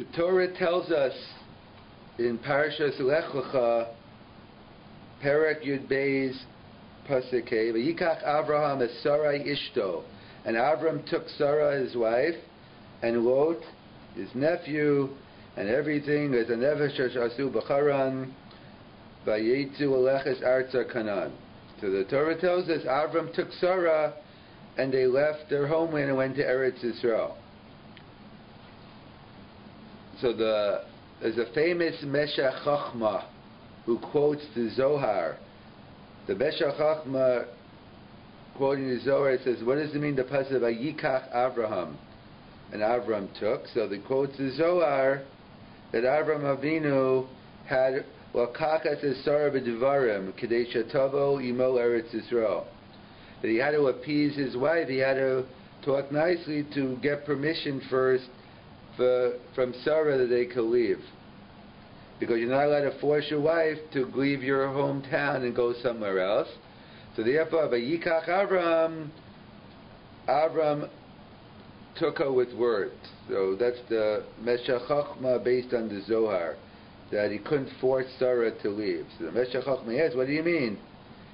The Torah tells us in Parashas Lech Lecha, Perek Yud Beis Pasuk Hey, Vayikach Avraham es Sarai Ishto, and Avram took Sarah his wife, and Lot his nephew, and everything as a nefesh asu b'charan, vayetzu aleches arza Canaan. So the Torah tells us Avram took Sarah, and they left their homeland and went to Eretz Yisrael. So there's a famous Meshech Chochmah who quotes the Zohar. The Meshech Chochmah, quoting the Zohar, says, what does it mean, the pasuk Vayikach Avraham? And Avram took. So they quotes the Zohar that Avram Avinu had Lakachas es Sarah b'Devarim K'dei shetavo imo Eretz Yisrael. That he had to appease his wife. He had to talk nicely to get permission first from Sarah that they could leave. Because you're not allowed to force your wife to leave your hometown and go somewhere else. So therefore, Vayikach Avram took her with words. So that's the Meshech Chochmah based on the Zohar, that he couldn't force Sarah to leave. So the Meshech Chochmah asks, what do you mean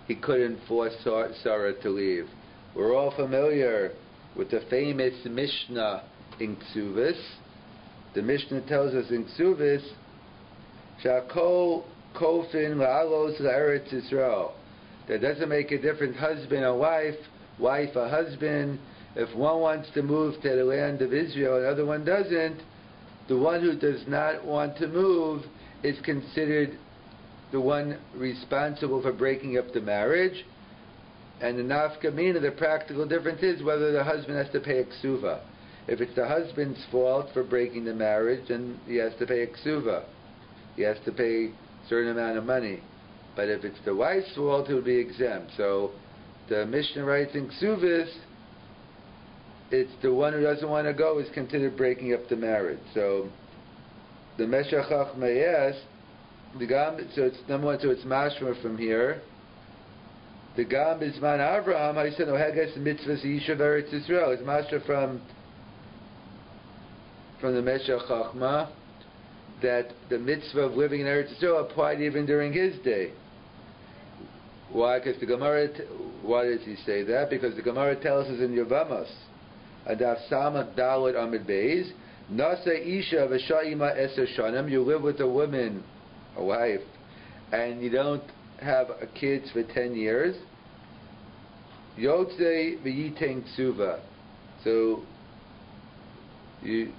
he couldn't force Sarah to leave? We're all familiar with the famous Mishnah in Ksuvis. The Mishnah tells us in Ksuvis, Shakol kofin la'alos la'eretz Yisrael. That doesn't make a difference, husband or wife or husband. If one wants to move to the land of Israel and the other one doesn't, the one who does not want to move is considered the one responsible for breaking up the marriage. And the nafka mina, the practical difference is whether the husband has to pay a ksuva. If it's the husband's fault for breaking the marriage, then he has to pay a ksuva. He has to pay a certain amount of money. But if it's the wife's fault, it would be exempt. So the Mishnah writes in Ksuvis, it's the one who doesn't want to go is considered breaking up the marriage. So the Meshech Chochmah asks, so it's number one, so it's mashma from here. The Gam Bizman Avraham, I said, no, Heges mitzvahs Yishuv Eretz Yisrael. It's mashma from the Meshech Chochmah that the mitzvah of living in Eretz Yisrael applied even during his day. Why? Because the Gemara. Why does he say that? Because the Gemara tells us in Yevamos, Adaf Samach Dalet Amid Beis, Nasa Isha v'Sha'ima Eser Shanim. You live with a woman, a wife, and you don't have kids for 10 years. Yotzei v'Yiteng Tzuva. So you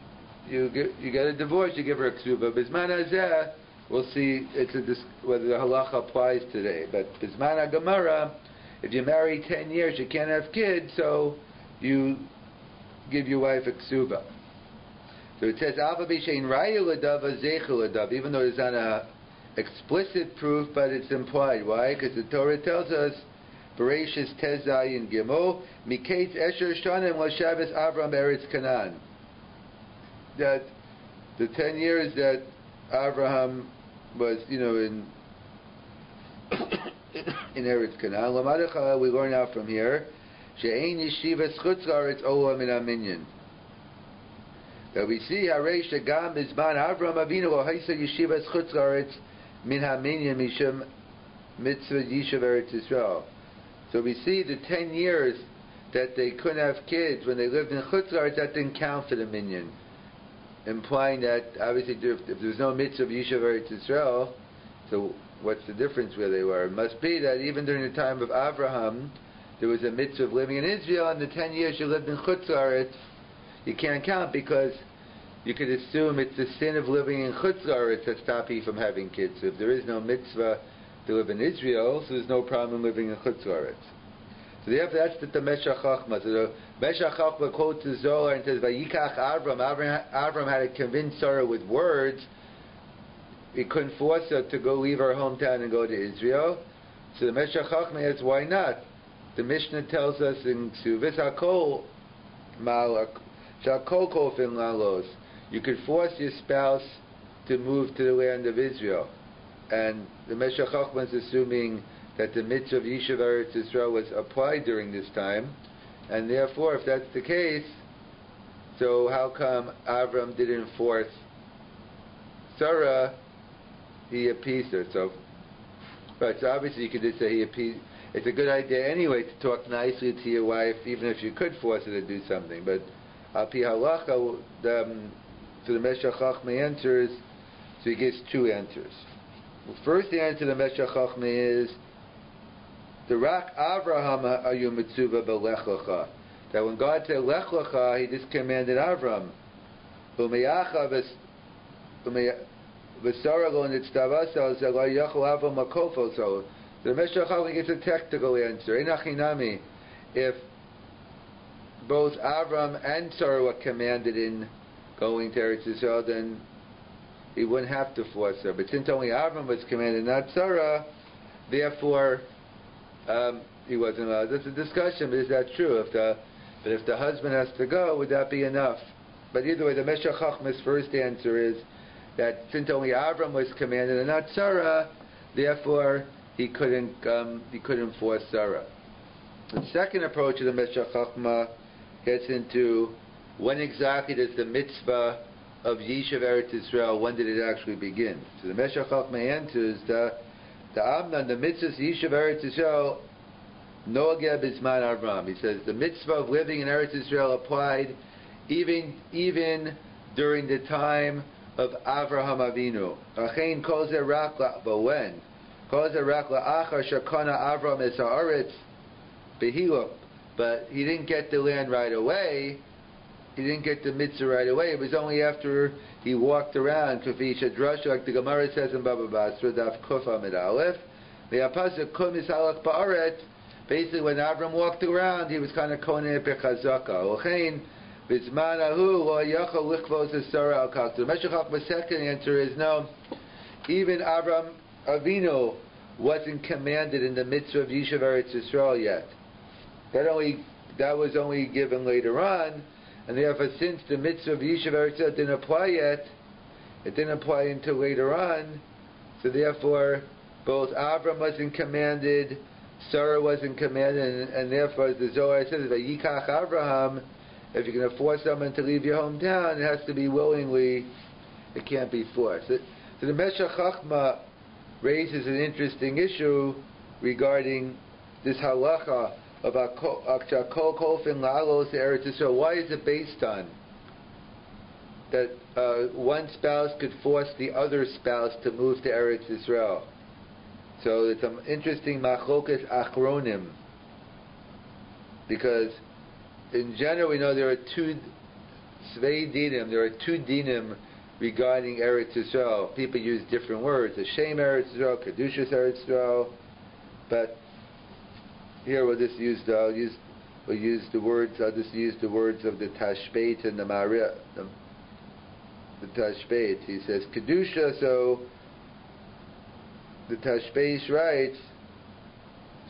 get a divorce, you give her a ksuba. Bizman hazeh, we'll see whether the halacha applies today. But Bizman HaGemara, if you marry 10 years, you can't have kids, so you give your wife a ksuba. So it says, even though there's not a explicit proof, but it's implied. Why? Because the Torah tells us, Bereshis Tezayin Gimel, Miketz Esher Shanim L'Shavas Avram Eretz Canaan. That the 10 years that Abraham was, in Eretz Canaan, Lamadecha, we learn out from here, She'ein Yeshivas Chutz La'aretz Ola Min HaMinyan. That we see Harei Shegam Bizman Avraham Avinu Lo Haisa Yeshivas Chutz La'aretz Min HaMinyan Mishum Mitzvah Yishuv Eretz Yisrael. So we see the 10 years that they couldn't have kids when they lived in Chutz La'aretz, that didn't count for the minyan. Implying that, obviously, if there's no mitzvah of Yishuv Eretz Yisrael, so what's the difference where they were? It must be that even during the time of Avraham, there was a mitzvah of living in Israel, and the 10 years you lived in Chutz La'aretz, you can't count because you could assume it's the sin of living in Chutz La'aretz that stops you from having kids. So if there is no mitzvah to live in Israel, so there's no problem living in Chutz La'aretz. So therefore, that's the Meshech Chochmah. So the Meshech Chochmah quotes the Zohar and says, Vayikach Avram. Avram had to convince Sarah with words. He couldn't force her to go leave her hometown and go to Israel. So the Meshech Chochmah asks, why not? The Mishnah tells us in Ksuvis Hakol Shakol Kofin Lalos. You could force your spouse to move to the land of Israel. And the Meshech Chochmah is assuming that the mitzvah of Yishuv Eretz Yisrael was applied during this time, and therefore, if that's the case, so how come Avram didn't force Sarah, he appeased her. So, right, so obviously you could just say he appeased. It's a good idea anyway to talk nicely to your wife, even if you could force her to do something. But al pi halacha, so the Meshech Chochmah answers, so he gives two answers. The first answer to the Meshech Chochmah is the Rak Avraham ayu mitzuva b'Lech Lecha. That when God said Lech Lecha, He just commanded Avram. Umeyacha v'Sarah lo nitztavasa zelo yachol Avram makofo. So the Meshech Chochmah gets a technical answer. Einachinami, if both Avram and Sarah were commanded in going to Eretz Yisrael, then he wouldn't have to force her. But since only Avram was commanded, not Sarah, therefore he wasn't allowed. That's a discussion, but is that true? But if the husband has to go, would that be enough? But either way, the Meshech Chochmah's first answer is that since only Avram was commanded and not Sarah, therefore he couldn't force Sarah. The second approach of the Meshech Chochmah gets into when exactly does the mitzvah of Yishuv Eretz Yisrael, when did it actually begin? So the Meshech Chochmah answers the Amnon, the mitzvah of Yishuv Eretz Yisrael, Noageh Bizman Avram. He says the mitzvah of living in Eretz Yisrael applied even during the time of Avraham Avinu. Achein kol zeh rak but when? Kol zeh rak la'achar shekana Avram es ha'aretz behiluk. But he didn't get the land right away. He didn't get the mitzvah right away. It was only after he walked around. Kafi shadrash, like the Gemara says in Baba Basra, Daf Kuf Amid Aleph. Ve'apasuk kum misalach ba'aret. Basically, when Avram walked around, he was kind of koneh bechazaka. Ochein bizman ahu lo yachol lichvos esara al kach. The Meshech Chochmah's second answer is no. Even Avram Avinu wasn't commanded in the mitzvah of Yishuv Eretz Yisrael yet. That was only given later on, and therefore, since the mitzvah of Yishuv Eretz Yisrael didn't apply yet, it didn't apply until later on. So therefore, both Avram wasn't commanded, Sarah wasn't commanded, and therefore, as the Zohar says, "Vayikach Avraham." If you're going to force someone to leave your hometown, it has to be willingly. It can't be forced. So the Meshech Chochmah raises an interesting issue regarding this halacha about kol kolfin la'alos Eretz Yisrael. Why is it based on that one spouse could force the other spouse to move to Eretz Yisrael? So it's an interesting machlokas achronim, because in general we know there are two svei dinim. There are two dinim regarding Eretz Yisrael. People use different words: Hashem Eretz Yisrael, Kedushas Eretz Yisrael. But here we'll just use the words. I'll just use the words of the Tashbeit and the Maria. The Tashbeit. He says Kedusha. So the Tashbeit writes,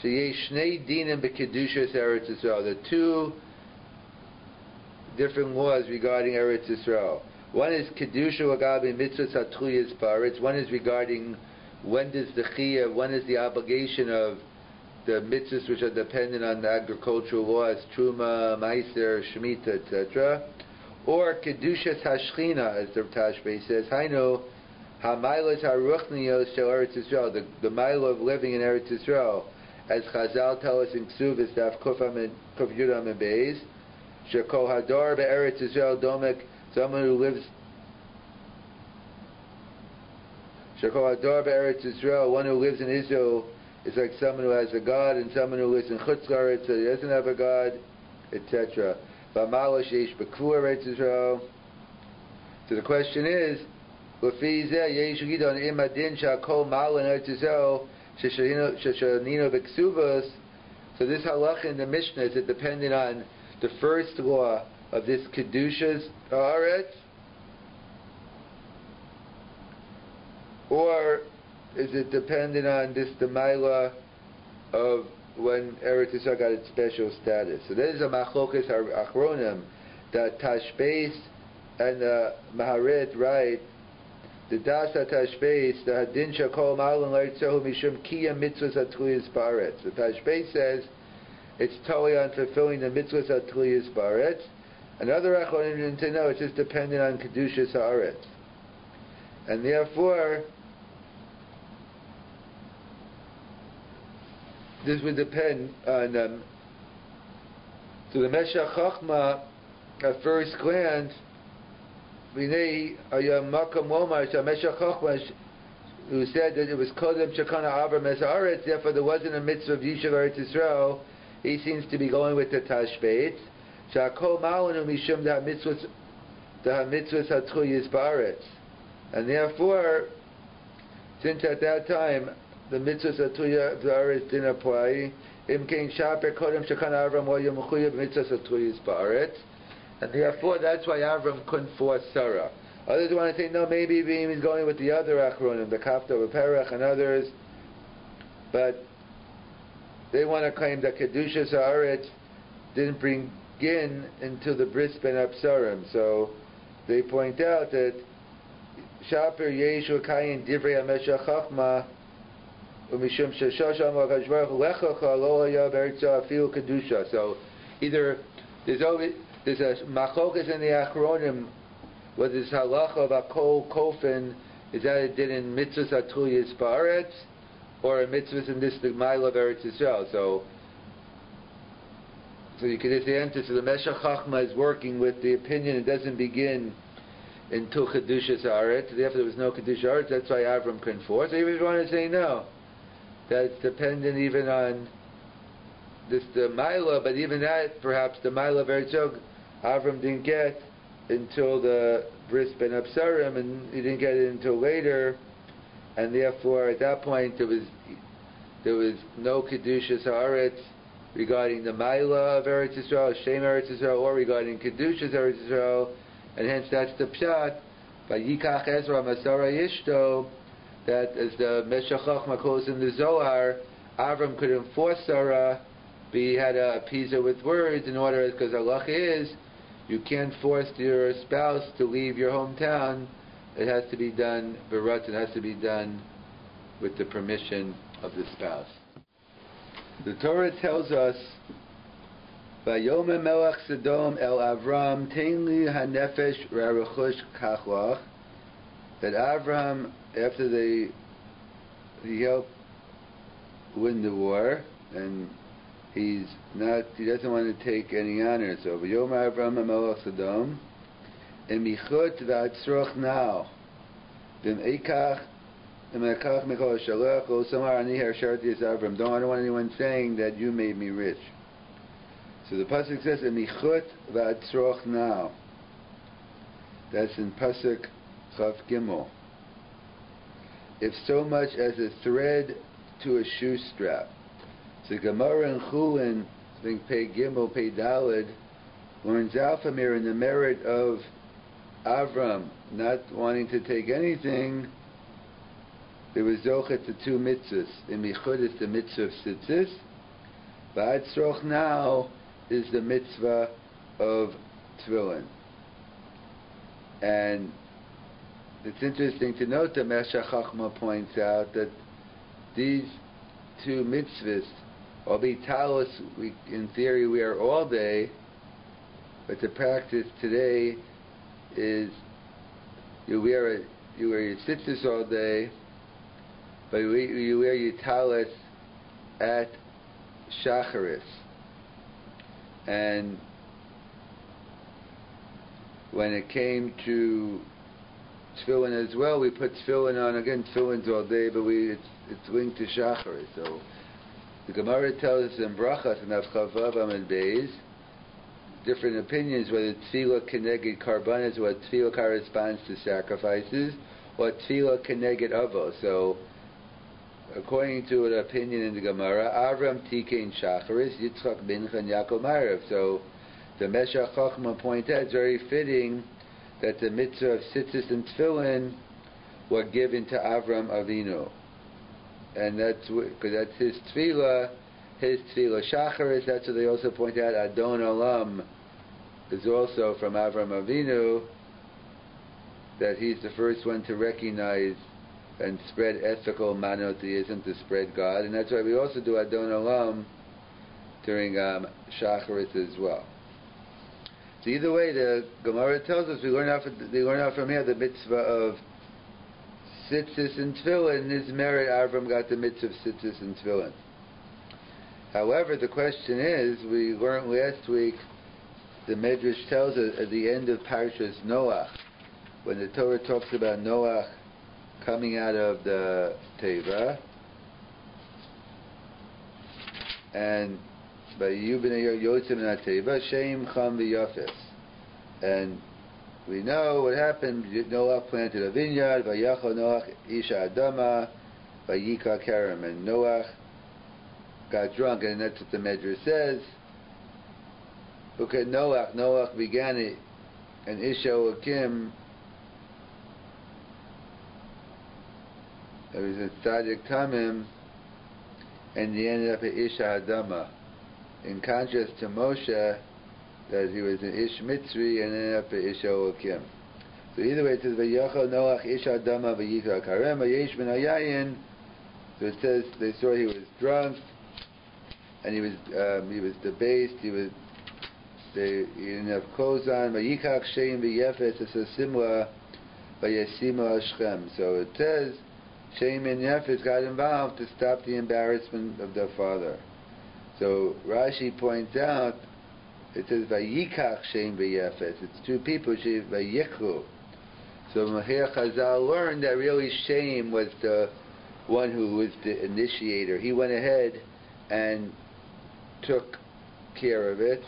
"Sheyesh shnei dinim bekedushas Eretz Yisrael." The two different laws regarding Eretz Yisrael. One is kedusha lagabi mitzvahs hatluyas ba'aretz. One is regarding when does the chiyuv, when is the obligation of the mitzvahs which are dependent on the agricultural laws, truma, meiser, shemitah, etc. Or kedushas hashchina, as the Tashbei says, hainu hamaylos haruchnios shel Eretz Yisrael, the mile of living in Eretz Yisrael, as Chazal tell us in Ksuvas daf Kuf Yudam and Beis, shekol hador be'Eretz Yisrael domek, someone who lives shekol hador be'Eretz Yisrael, one who lives in Israel is like someone who has a god, and someone who lives in Chutz La'aretz, so he doesn't have a god, etc. V'amalo sheish b'kvur Eretz Yisrael. So the question is, L'fi zeh yesh gidon im adin shakol mal in Eretz Yisrael sheshanino b'ksuvos. So this halacha in the Mishnah, is it dependent on the first law of this kedushas haaretz, or is it dependent on this the Maila of when Eretz Yisrael got its special status? So there is a machlokas achronim that Tashbeis and the Maharet write the Dasa Tashbeis the Hadin Shakol Malan L'Eretzahu Mishum Kiyam Mitzvahs Atluyas Ba'aretz. The Tashbeis says it's totally on fulfilling the Mitzvahs Atluyas Ba'aretz. Another achronim to know it's just dependent on Kedushas Haaretz. And therefore, this would depend on. So the Meshach Chochma, at first glance, Vinei Makam Omar Meshach Chochma, who said that it was Kodem Shekana Avram Es Haaretz, therefore there wasn't a mitzvah of Yishuv Eretz Yisrael. He seems to be going with the Tashbetz. Shakol Malanu Mishum Da Mitzvahs Hatchuyis Baaretz, and therefore, since at that time the mitzvahs Hatchuyis Baaretz didn't apply, Imkein Shaper Kodem Shekana Avram Wa Yemuchuyev Mitzvahs Hatchuyis Baaretz, and therefore that's why Avram couldn't force Sarah. Others want to say, no, maybe he's going with the other Achronim, the Kafta Perach and others, but they want to claim that Kedushas Haaretz didn't begin until the Bris Ben Absarim. So they point out that Shaper Yeshu Kayin Divrei HaMeshach Chochma Umishum Sheshasham HaKadosh Baruch Hu Lechacha Lo Haya B'Eretza Afilu Kedusha. So either there's a machokas in the Achronim, whether this halacha of Akol Kofin is that it did in mitzvahs Atuyas Ba'aretz or a mitzvahs in this the Ma'ila of Eretz Yisrael. So you can just answer. So the Meshach Chochma is working with the opinion it doesn't begin until Kedushas Haaretz. Therefore, there was no Kedushas Haaretz. That's why Avram couldn't force. So you want to say no, that it's dependent even on this the Ma'ila, but even that perhaps the Ma'ila of Eretz Yisrael Avram didn't get until the Bris Ben Absarim, and he didn't get it until later, and therefore at that point there was no Kedushas Haaretz regarding the Ma'ila of Eretz Yisrael, Shem Eretz Yisrael, or regarding Kedushas Eretz Yisrael, and hence that's the Pshat by Yikach Ezra Masara Yishto, that as the Meshach Chochma calls in the Zohar, Avram could enforce Sarah, but he had to appease her with words in order, because Allah is, you can't force your spouse to leave your hometown. It has to be done, Berat, it has to be done with the permission of the spouse. The Torah tells us, Vayomer Melech Sodom El Avram Tein Hanefesh Rarechush Kachlach, that Avram, after he helped win the war, and he doesn't want to take any honor. So Vayomer Avram Melech Sodom Emichut V'Atzroch Now V'Meikach V'Meikach Mechol Shalach O Samar Ani Harsharti Es Avram. I don't want anyone saying that you made me rich. So the pasuk says Emichut V'Atzroch Now. That's in pasuk Chav Gimel. If so much as a thread to a shoe strap. So Gemara and Chulin, I think Pei Gimel, Pei Daled, learns out from here in the merit of Avram not wanting to take anything. There was Zochet to two mitzvahs. In Michud is the mitzvah of Tzitzis. V'Atzroch Now is the mitzvah of Tefillin. And it's interesting to note that Meshach Chochma points out that these two mitzvahs, albeit talos, in theory we are all day, but the practice today is you wear your tzitzis all day, but you wear your talis at shacharis. And when it came to tefillin as well, we put tefillin on, again, tefillin's all day, but it's linked to shacharis. So the Gemara tells us in Brachas and Avchavav Amid Beis, different opinions whether tefillah keneged karbanas, or tefillah corresponds to sacrifices, or tefillah keneged avos. So, according to an opinion in the Gemara, Avram tikein shacharis, Yitzchak mincha, and Yaakov ma'ariv. So, the Meshach Chochma pointed out it's very fitting that the mitzvah of tzitzis and tefillin were given to Avram Avinu. And that's because that's his tefillah shacharis. That's what they also point out. Adon Olam is also from Avram Avinu, that he's the first one to recognize and spread ethical monotheism, to spread God, and that's why we also do Adon Olam during shacharis as well. So either way, the Gemara tells us we learn out from here the mitzvah of tzitzis and tefillin, in his merit, Avram got the mitzvah of tzitzis and tefillin. However, the question is, we learned last week, the Medrash tells us at the end of Parshas Noach, when the Torah talks about Noach coming out of the Teva, and by Yubin Yotzim in Teva, Shem Cham v'Yafes, and we know what happened. Noach planted a vineyard, Vayachal Noach Isha Adama, Vayika Karam, and Noach got drunk, and that's what the Medrash says. Look at Noach. Noach began it, and Isha Okim, it was a Tzaddik Tamim, and he ended up at Isha Adama. In contrast to Moshe, that he was an Ish Mitzri and ended up at Isha Okim. So either way, it says Vayachal Noach Isha Adama Vayika Karem Vayesh Ben Hayayin. So it says they saw he was drunk, and he was debased. He didn't have clothes on. Vayikach Shein v'Yefes. It's a simla Vayasima Shchem. So it says Shem and Yefes got involved to stop the embarrassment of their father. So Rashi points out, it says Vayikach Shem v'Yefes. It's two people, Vayikhu. So Mahir Chazal learned that really Shem was the one who was the initiator. He went ahead and took care of it.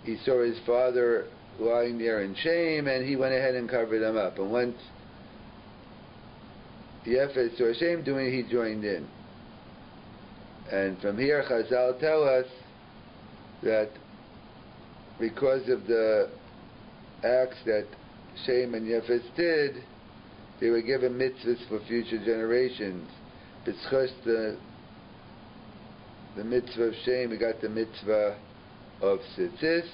He saw his father lying there in shame, and he went ahead and covered him up. And once Yefes saw Shem doing it, he joined in. And from here, Chazal tell us that because of the acts that Shem and Yefes did, they were given mitzvahs for future generations. B'schus the mitzvah of Shem, we got the mitzvah of tzitzis,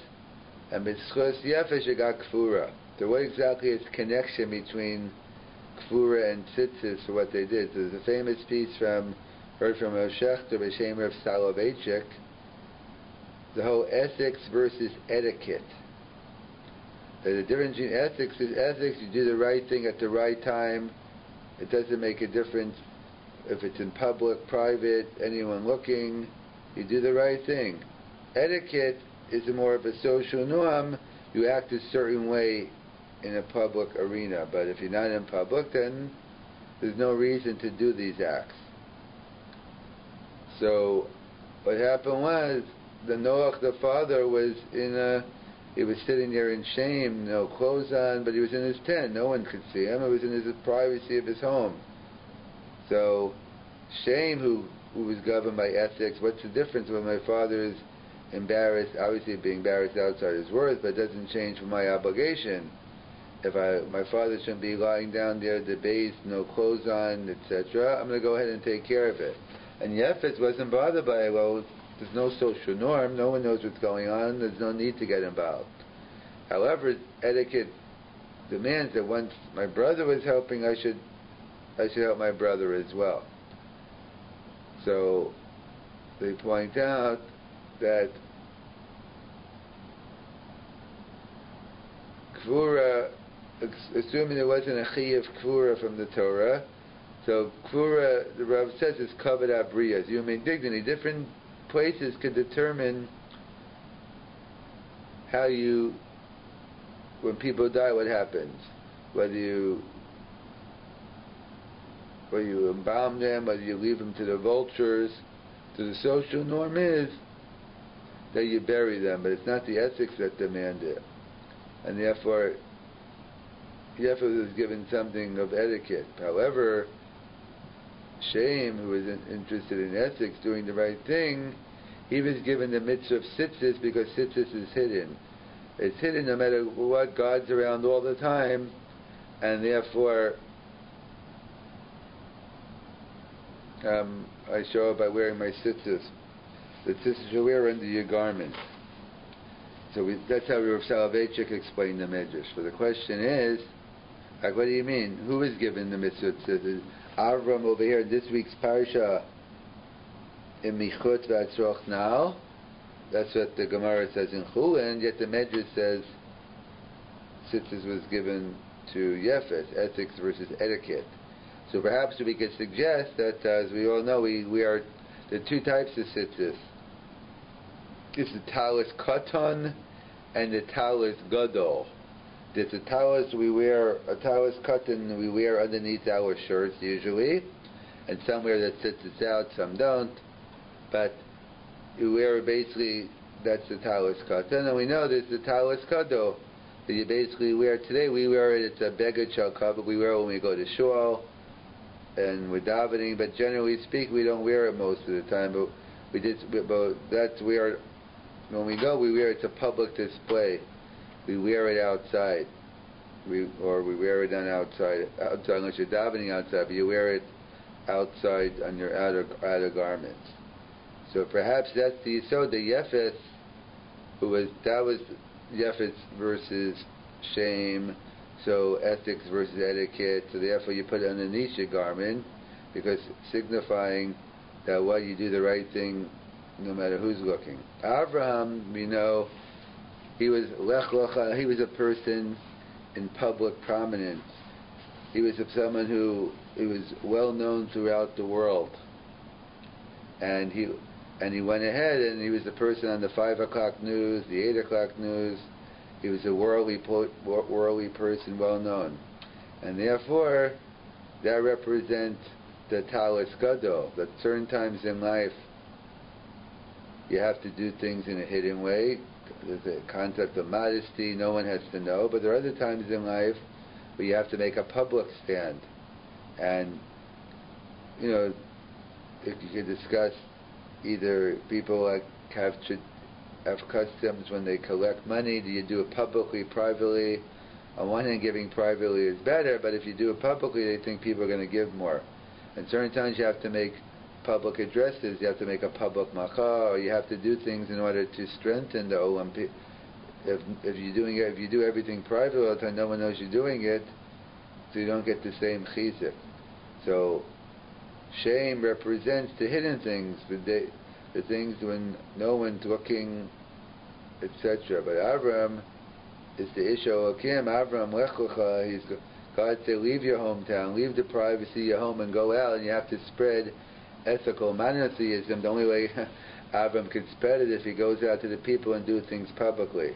and b'schus Yefes, you got kfura. So what exactly is the connection between kfura and tzitzis for what they did? There's a famous piece heard from a shechter b'shem of Soloveitchik, the whole ethics versus etiquette. The difference between ethics is ethics, you do the right thing at the right time. It doesn't make a difference if it's in public, private, anyone looking. You do the right thing. Etiquette is more of a social norm. You act a certain way in a public arena, but if you're not in public, then there's no reason to do these acts. So what happened was, the Noach, the father, he was sitting there in shame, no clothes on, but he was in his tent. No one could see him. It was in his privacy of his home. So, Shem, who was governed by ethics, what's the difference when my father is embarrassed, obviously being embarrassed outside his words, but it doesn't change from my obligation. If my father shouldn't be lying down there debased, no clothes on, etc., I'm going to go ahead and take care of it. And Yefes wasn't bothered by it. Well, there's no social norm. No one knows what's going on. There's no need to get involved. However, etiquette demands that once my brother was helping, I should help my brother as well. So they point out that Kvura, assuming there wasn't a Chiyuv Kvura from the Torah, so Kvura, the Rav says, is covered abriyas, human dignity. Different places could determine when people die, what happens. Whether you embalm them, whether you leave them to the vultures. So the social norm is that you bury them, but it's not the ethics that demand it. And therefore, Yefes was given something of etiquette. However, Shem, who was interested in ethics, doing the right thing, he was given the mitzvah of tzitzis because tzitzis is hidden. It's hidden no matter what. God's around all the time, and therefore I show up by wearing my tzitzis. The tzitzis you wear under your garment. So that's how Rav Soloveitchik explained the Medrash. So the question is, what do you mean? Who is given the mitzvah of tzitzis? Avram over here in this week's parsha in Michut V'Atzroch now. That's what the Gemara says in Chulin, yet the Medrash says tzitzis was given to Yefes, ethics versus etiquette. So perhaps we could suggest that, as we all know, we are the two types of tzitzis. It's the talis katan and the talis gadol. There's a talis a talis katan we wear underneath our shirts usually, and some wear that tzitzis out, some don't. But you wear basically, that's the talis katan, and we know there's the talis gadol that you basically wear today. We wear it. It's a beged shel kavod. We wear it when we go to shul and we're davening, but generally speaking, we don't wear it most of the time. But that's where when we go, we wear it. It's a public display. We wear it outside, we wear it on outside unless you're davening outside. But you wear it outside on your outer garments. So perhaps that's the yesod. The yefes, that was yefes versus shame. So ethics versus etiquette. So therefore you put it underneath your garment, because signifying that you do the right thing no matter who's looking. Abraham, we know, he was Lech Lecha. He was a person in public prominence. He was someone who was well known throughout the world. And he went ahead, and he was the person on the 5 o'clock news, the 8 o'clock news. He was a worldly person, well known, and therefore that represents the talis gadol. That certain times in life you have to do things in a hidden way. There's a concept of modesty; no one has to know. But there are other times in life where you have to make a public stand, and if you could discuss either people have customs when they collect money. Do you do it publicly, privately? On one hand, giving privately is better, but if you do it publicly, they think people are going to give more. And certain times you have to make public addresses, you have to make a public macha, or you have to do things in order to strengthen the olam. If you do everything privately all the time, no one knows you're doing it, so you don't get the same chizuk. So shame represents the hidden things, the things when no one's looking, etc. But Avram is the Isha Elokim. Avram, Lech Lecha, God said, leave your hometown, leave the privacy of your home and go out, and you have to spread ethical monotheism. The only way Avram could spread it if he goes out to the people and do things publicly.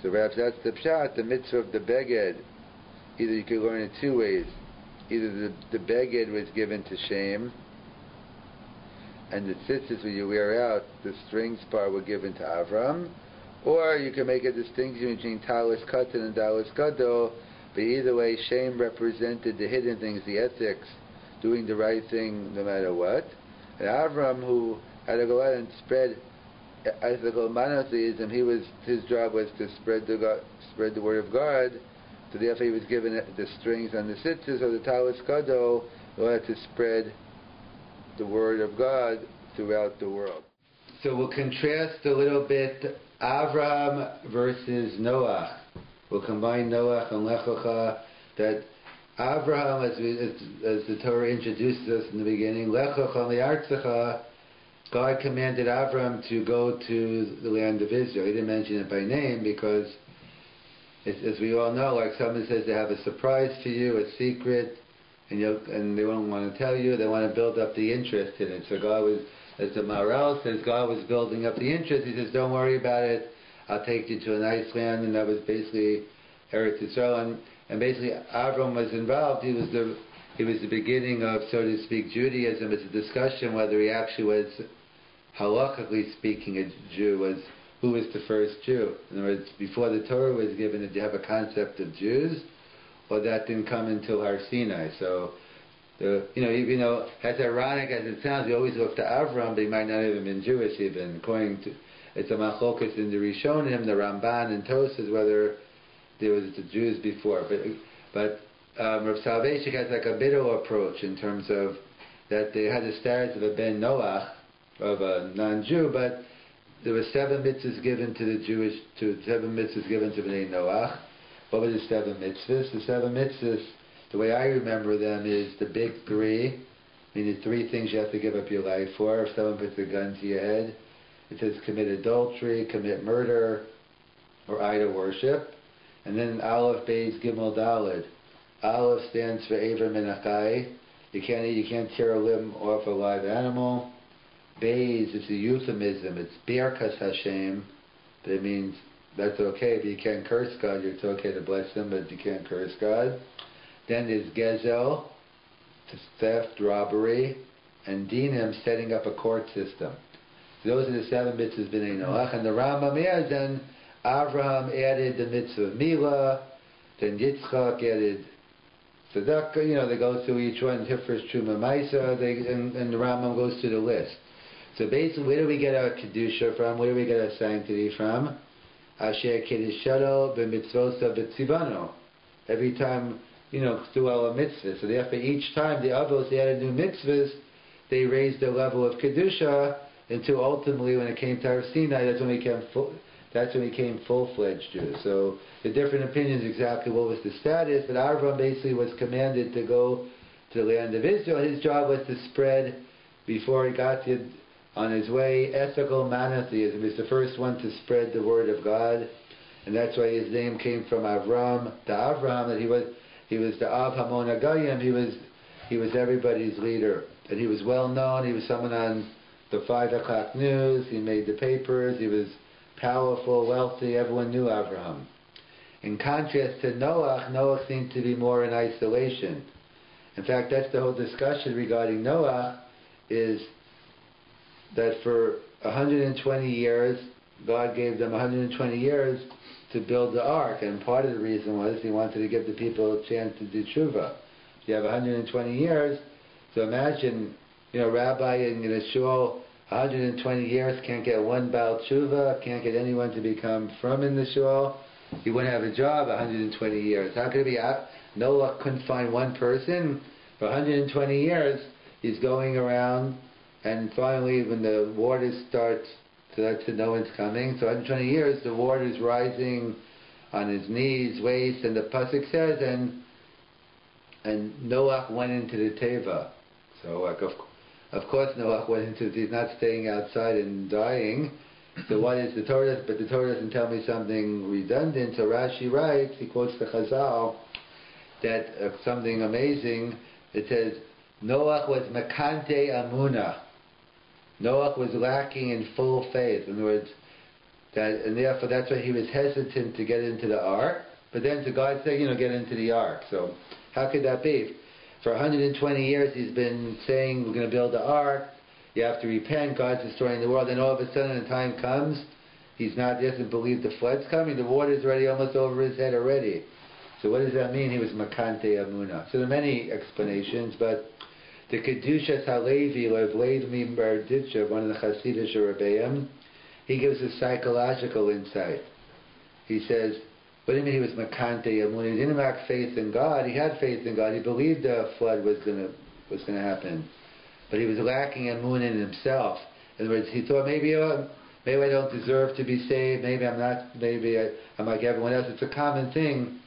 So perhaps that's the pshat, the mitzvah of the beged. Either you could learn it two ways. Either the beged was given to shame, and the tzitzis when you wear out, the strings part were given to Avram, or you can make a distinction between talis katan and talis gadol. But either way, shame represented the hidden things, the ethics, doing the right thing no matter what. And Avram, who had to go out and spread ethical monotheism, his job was to spread the word of God. So therefore, he was given the strings and the tzitzis, or the talis gadol, in order to spread the word of God throughout the world. So we'll contrast a little bit Avram versus Noah. We'll combine Noah and Lech Lecha. That Avraham, as the Torah introduces us in the beginning, Lech Lecha li'artzecha, God commanded Avram to go to the land of Israel. He didn't mention it by name because, as we all know, like someone says, they have a surprise for you, a secret, and they don't want to tell you. They want to build up the interest in it. So God was, as the Maharal says, God was building up the interest. He says, don't worry about it. I'll take you to a nice land. And that was basically Eretz Yisrael. And basically Avram was involved. He was the beginning of, so to speak, Judaism. It's a discussion whether he actually was, halakhically speaking, a Jew. Who was the first Jew? In other words, before the Torah was given, did you have a concept of Jews? Or that didn't come until Har Sinai. So, even though, as ironic as it sounds, you always look to Avram, but he might not have even been Jewish even. According to, it's a machlokas in the Rishonim, the Ramban and Tosas, whether there was the Jews before. But Rav Soloveitchik has like a middle approach in terms of that they had the status of a Ben Noach, of a non-Jew, but there were 7 mitzvahs given to the Jewish, 7 mitzvahs given to Bnei Noach. What were the 7 mitzvahs? The 7 mitzvahs, the way I remember them, is the big 3. Meaning 3 things you have to give up your life for. If someone puts a gun to your head, it says commit adultery, commit murder, or idol worship. And then Aleph, Beis, Gimel, Daled. Aleph stands for Ever Menachai. You can't tear a limb off a live animal. Beis, it's a euphemism. It's Birkas Hashem, but it means that's okay, but you can't curse God. It's okay to bless Him, but you can't curse God. Then there's Gezel, theft, robbery, and Dinim, setting up a court system. So those are the 7 mitzvahs b'nei Noach. And the Rambam adds, then Avraham added the mitzvah of Milah, then Yitzchak added Tzedakah. They go through each one, Tifresh, Truma, Maisa, and the Rambam goes through the list. So basically, where do we get our Kedusha from? Where do we get our sanctity from? Asher Kedushalo b'mitzvosa b'tzivano. Every time, through our mitzvahs. So therefore, each time the Avos added new mitzvahs, they raised the level of Kedusha until ultimately, when it came to Har Sinai, that's when we became full-fledged Jews. So the different opinions exactly what was the status, but Avraham basically was commanded to go to the land of Israel. His job was to spread, before he got on his way, ethical monotheism. He was the first one to spread the word of God, and that's why his name came from Avram to Avraham, that he was the Av Hamon Agayim. He was everybody's leader, and he was well known. He was someone on the 5 o'clock news. He made the papers. He was powerful, wealthy. Everyone knew Avraham. In contrast to Noach seemed to be more in isolation. In fact, that's the whole discussion regarding Noach, is that for 120 years, God gave them 120 years to build the ark, and part of the reason was He wanted to give the people a chance to do tshuva. You have 120 years, so imagine, Rabbi in a shul, 120 years, can't get one Baal tshuva, can't get anyone to become from in the shul. He wouldn't have a job 120 years. How could it be? Noah couldn't find one person. For 120 years, he's going around, and finally, when the waters start to let you know it's coming, so 120 years, the water's rising on his knees, waist, and the pasuk says, and Noah went into the teva. So, of course, Noah went into it. He's not staying outside and dying. So what is the Torah? But the Torah doesn't tell me something redundant. So Rashi writes, he quotes the Chazal, that something amazing. It says, Noach was makante amuna. Noach was lacking in full faith. In other words, and therefore that's why he was hesitant to get into the ark. But then to God say, get into the ark. So how could that be? For 120 years he's been saying, we're going to build the ark. You have to repent. God's destroying the world. Then all of a sudden, the time comes, he doesn't believe the flood's coming. The water's already almost over his head already. So what does that mean? He was makante amuna. So there are many explanations, but the Kedushas Halevi, Lev Leidmi Barditcha, one of the Hasidic Rebbeim, he gives a psychological insight. He says, what do you mean he was makante amuna? He didn't lack faith in God. He had faith in God. He believed the flood was going to happen. But he was lacking amun in himself. In other words, he thought, maybe I don't deserve to be saved. Maybe I'm not. Maybe I'm like everyone else. It's a common thing.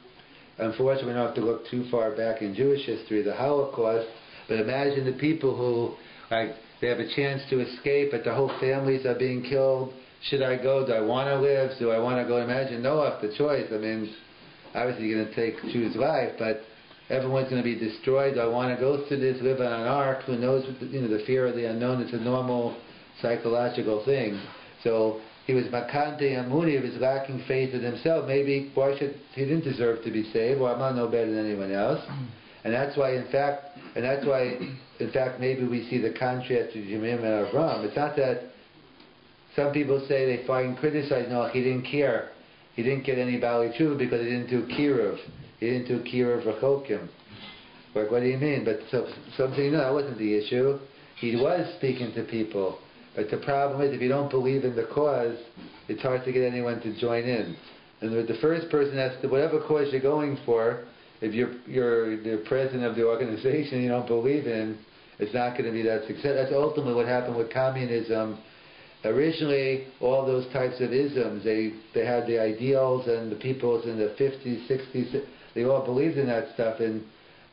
Unfortunately, we don't have to look too far back in Jewish history, the Holocaust. But imagine the people who, they have a chance to escape, but their whole families are being killed. Should I go? Do I want to live? Do I want to go? Imagine Noah, the choice. I mean, obviously you're going to choose life, but everyone's going to be destroyed. Do I want to go through this, live on an ark? Who knows? The fear of the unknown. It's a normal psychological thing. So he was makante amuni. He was lacking faith in himself. Maybe he didn't deserve to be saved. Well, I'm not no better than anyone else. And that's why, in fact, maybe we see the contrast to Jimim and Avram. It's not that some people say they criticize Noach. He didn't care. He didn't get any Bali Tshuva because he didn't do Kiruv. He didn't do Kiruv Rechokim. Like, what do you mean? But some say, no, that wasn't the issue. He was speaking to people. But the problem is, if you don't believe in the cause, it's hard to get anyone to join in. And the first person has to, whatever cause you're going for, if you're the president of the organization you don't believe in, it's not going to be that success. That's ultimately what happened with communism. Originally, all those types of isms, they had the ideals, and the peoples in the 50s, 60s, they all believed in that stuff.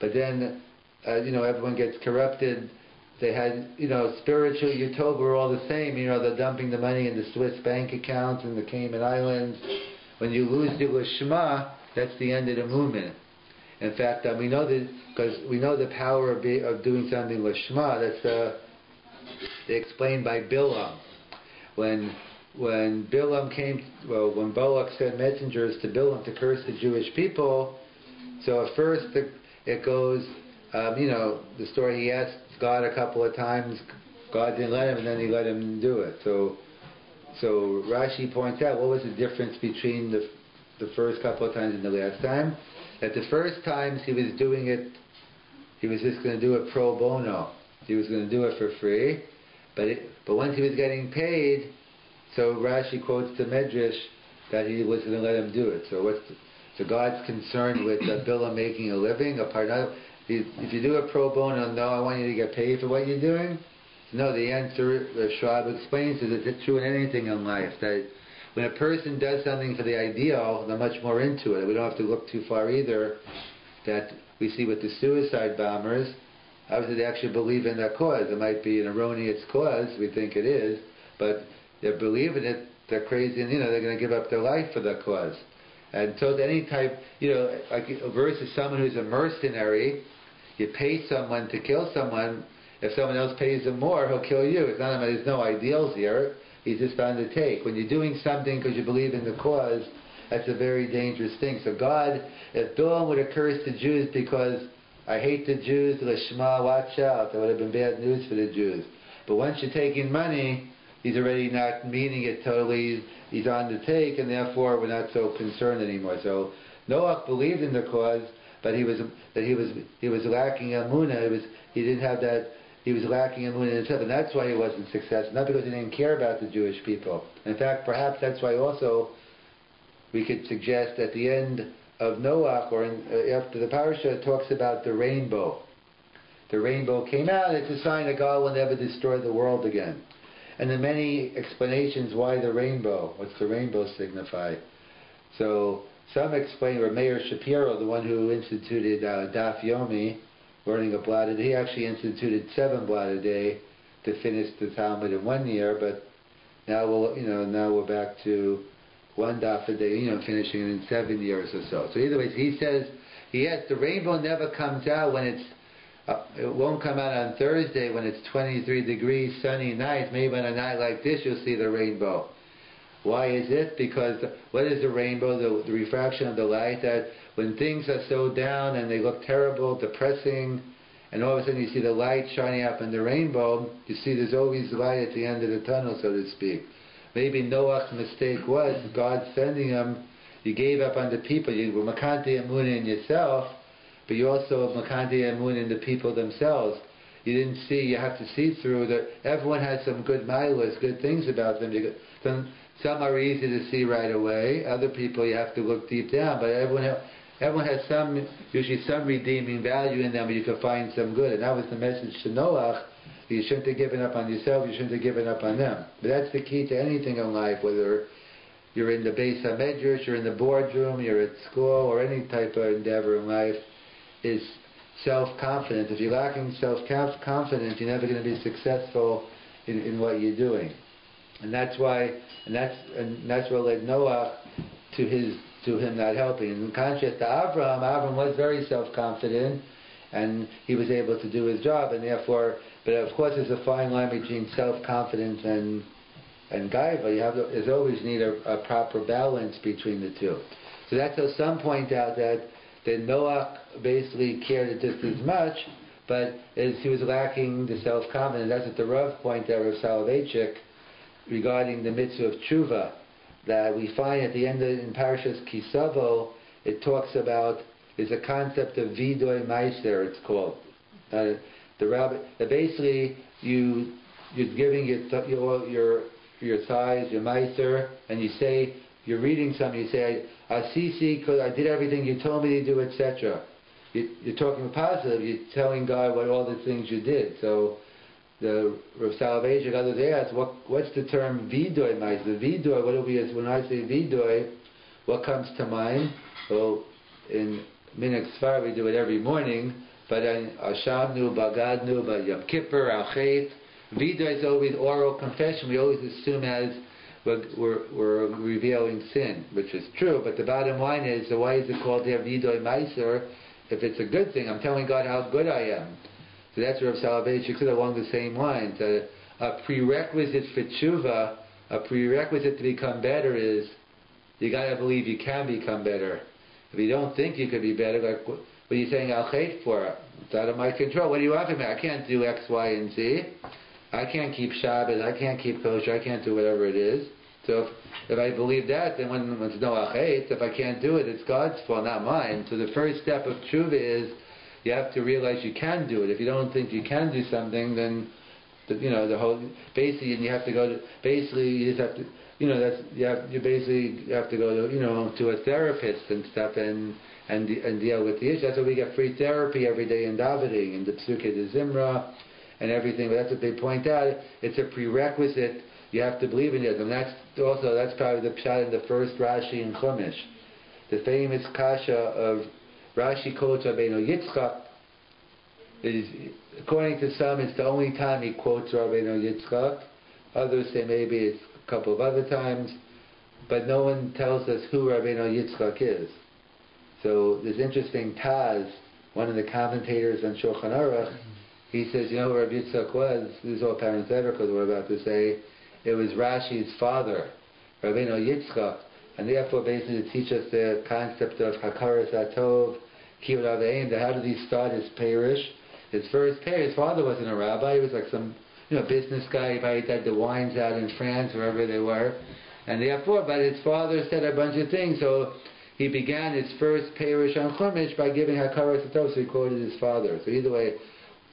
But then, everyone gets corrupted. They had, spiritual utopia were all the same. They're dumping the money in the Swiss bank accounts in the Cayman Islands. When you lose the Lishma, that's the end of the movement. In fact, we know this because we know the power of doing something lishma. That's explained by Bilam. When Bilam came, when Balak sent messengers to Bilam to curse the Jewish people, so at first it goes, the story, he asked God a couple of times, God didn't let him, and then he let him do it. So Rashi points out, what was the difference between the first couple of times and the last time? That the first times he was doing it, he was just going to do it pro bono. He was going to do it for free. But once he was getting paid, so Rashi quotes the Medrash that he was going to let him do it. So God's concerned with Bilam making a living. If you do it pro bono, no, I want you to get paid for what you're doing. No, the answer, Schwab explains, is that it's true in anything in life. That when a person does something for the ideal, they're much more into it. We don't have to look too far either. That we see with the suicide bombers, obviously they actually believe in their cause. It might be an erroneous cause, we think it is, but they're believing it, they're crazy, and they're going to give up their life for the cause. And so any type, like versus someone who's a mercenary, you pay someone to kill someone. If someone else pays him more, he'll kill you. It's not, there's no ideals here. He's just bound to take. When you're doing something because you believe in the cause, that's a very dangerous thing. So God, if Bilam would have cursed the Jews because I hate the Jews, Lishma, watch out, that would have been bad news for the Jews. But once you're taking money, he's already not meaning it totally. He's on the take, and therefore we're not so concerned anymore. So Noach believed in the cause, but he was lacking emunah. He didn't have that. He was lacking emunah in himself, and that's why he wasn't successful. Not because he didn't care about the Jewish people. In fact, perhaps that's why also we could suggest at the end of Noach, or after the parasha, it talks about the rainbow. The rainbow came out. It's a sign that God will never destroy the world again. And there are many explanations why the rainbow. What's the rainbow signify? So some explain, or Meir Shapiro, the one who instituted Daf Yomi, learning a blot a day. He actually instituted 7 blot a day to finish the Talmud in 1 year. But now we're back to 1 daf a day, finishing it in 7 years or so. So either way, he says, the rainbow never comes out when it's, it won't come out on Thursday when it's 23 degrees, sunny night. Maybe on a night like this you'll see the rainbow. Why is it? Because what is the rainbow? The refraction of the light, that when things are so down and they look terrible, depressing, and all of a sudden you see the light shining up in the rainbow, you see there's always light at the end of the tunnel, so to speak. Maybe Noach's mistake was God sending him, you gave up on the people, you were makante emunah in yourself, but you also have makante emunah in the people themselves. You didn't see, you have to see through that. Everyone has some good milas, good things about them. Some are easy to see right away. Other people you have to look deep down. But everyone has usually some redeeming value in them, where you can find some good. And that was the message to Noach. You shouldn't have given up on yourself. You shouldn't have given up on them. But that's the key to anything in life, whether you're in the Beis HaMedrash, you're in the boardroom, you're at school, or any type of endeavor in life, is self-confidence. If you're lacking self-confidence, you're never going to be successful in what you're doing. And that's what led Noah to him not helping. In contrast to Avram was very self-confident, and he was able to do his job, and therefore, but of course there's a fine line between self-confidence and gaiva. There's always need a proper balance between the two. So that's how some point out that Noah basically cared it just as much, but as he was lacking the self-confidence. That's what the Rav pointed out, Rav Soloveitchik, regarding the mitzvah of tshuva, that we find at the end in Parashas Kisavo, it talks about, there's a concept of vidoy meiser, it's called. The Rabbi, basically you're giving your size, your meiser, and you say, you're reading something, you say, Asisi, because I did everything you told me to do, etc. You're talking positive, you're telling God what all the things you did. So the Rav Soloveitchik, others ask, what's the term vidoy meiser? Vidoy, when I say vidoy, what comes to mind? Well, in Minhag Sfar we do it every morning, but in Ashamnu, Bagadnu, Yom Kippur, Al Chet, vidoy is always oral confession. We always assume as we're revealing sin, which is true, but the bottom line is, so why is it called there vidoy meiser? if it's a good thing, I'm telling God how good I am. So that's Rav Soloveitchik said along the same lines. A prerequisite for tshuva, a prerequisite to become better is you got to believe you can become better. If you don't think you could be better, like, what are you saying Al Chait for? It's out of my control. What do you want from me? I can't do X, Y, and Z. I can't keep Shabbat. I can't keep kosher. I can't do whatever it is. So if I believe that, then when it's no Al Chait, if I can't do it, it's God's fault, not mine. So the first step of tshuva is you have to realize you can do it. If you don't think you can do something, then the whole basically you have to go to basically you just have to you basically have to go to to a therapist and stuff and deal with the issue. That's why we get free therapy every day in davening and the Psuke de Zimra and everything. But that's what they point out. It's a prerequisite. You have to believe in it, and that's probably the pshat in the first Rashi in Chumash, the famous kasha of Rashi quotes Rabbeinu Yitzchak. Is, according to some, it's the only time he quotes Rabbeinu Yitzchak. Others say maybe it's a couple of other times, but no one tells us who Rabbeinu Yitzchak is. So this interesting Taz, one of the commentators on Shulchan Aruch, he says, who Rabbi Yitzchak was? This is all parenthetical that we're about to say. It was Rashi's father, Rabbeinu Yitzchak, and therefore basically to teach us the concept of Hakaras Atov, Kibbud Aveim, how did he start his parish? His first parish, his father wasn't a rabbi, he was like some business guy. He probably had the wines out in France, wherever they were. And therefore, but his father said a bunch of things, so he began his first parish on Chumash by giving Hakaras Atov, so he quoted his father. So either way,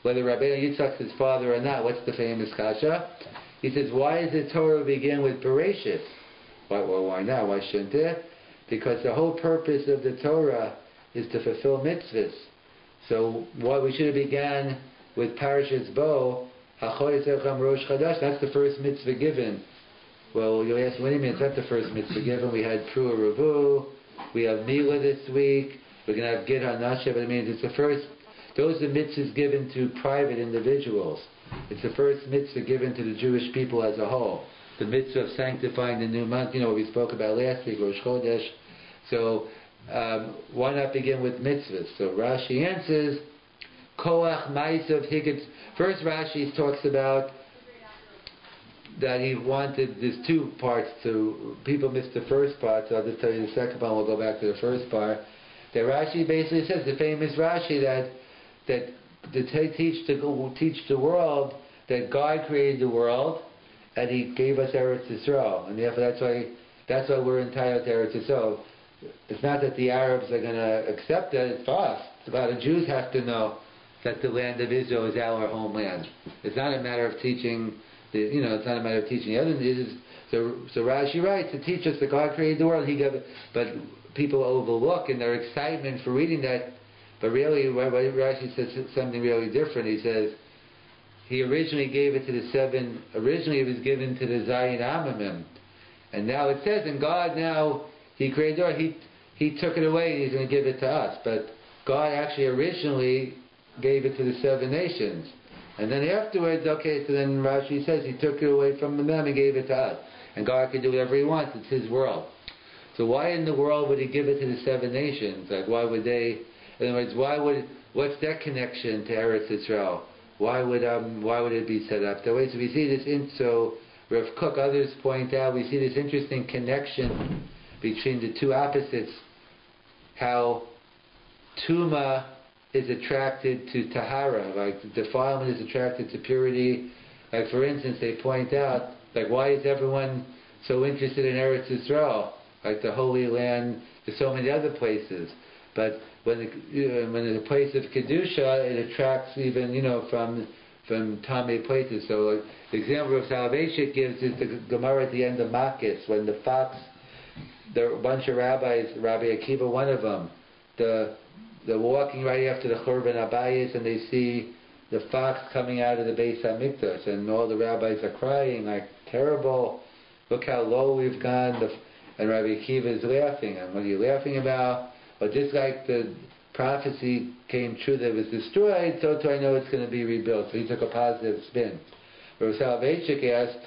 whether Rabbeinu Yitzchak's his father or not, what's the famous kasha? He says, why does the Torah begin with Bereshis? Why not? Why shouldn't it? Because the whole purpose of the Torah is to fulfill mitzvahs. So why we should have began with Parashas Bo, Hachodesh Echam Rosh Chadash, that's the first mitzvah given. Well, you'll ask, what do you mean it's not the first mitzvah given? We had Pru Ravu, we have Mila this week, we're going to have Gid HaNashe, but I mean it's the first, those are mitzvahs given to private individuals. It's the first mitzvah given to the Jewish people as a whole. The mitzvah of sanctifying the new month, what we spoke about last week, Rosh Chodesh. So, why not begin with mitzvahs? So Rashi answers, Koach Maisav Higit. First Rashi talks about that he wanted, there's two parts to, people missed the first part, so I'll just tell you the second part, we'll go back to the first part. That Rashi basically says, the famous Rashi, that to teach the world that God created the world and He gave us Eretz Yisrael, and therefore that's why we're entitled to Eretz Yisrael. It's not that the Arabs are going to accept it; it's for us. It's about the Jews have to know that the land of Israel is our homeland. It's not a matter of teaching it's not a matter of teaching the other. So Rashi writes to teach us that God created the world. But people overlook in their excitement for reading that. But really, Rashi says something really different. He says, he originally gave it to the seven, originally it was given to the Zayin Amamim. And now it says, and God now, He created the world, He took it away and He's going to give it to us. But God actually originally gave it to the seven nations. And then afterwards, okay, so then Rashi says He took it away from them and gave it to us. And God can do whatever He wants, it's His world. So why in the world would He give it to the seven nations? Like why would they... In other words, what's that connection to Eretz Yisrael? Why would it be set up that way? So we see this. So Rav Kook, others point out, we see this interesting connection between the two opposites. How Tuma is attracted to Tahara, like defilement is attracted to purity. Like for instance, they point out, like why is everyone so interested in Eretz Yisrael, like the Holy Land? There's so many other places, but when the place of Kedusha, it attracts even, from Tamei places. So like, the example of Soloveitchik gives is the Gemara at the end of Makis, when the fox, there are a bunch of rabbis, Rabbi Akiva, one of them, they're walking right after the Churban Abayis, and they see the fox coming out of the Beis HaMikdash, and all the rabbis are crying, like, terrible, look how low we've gone, and Rabbi Akiva is laughing, and what are you laughing about? But just like the prophecy came true that it was destroyed, so too I know it's going to be rebuilt. So he took a positive spin. Rav Soloveitchik asked,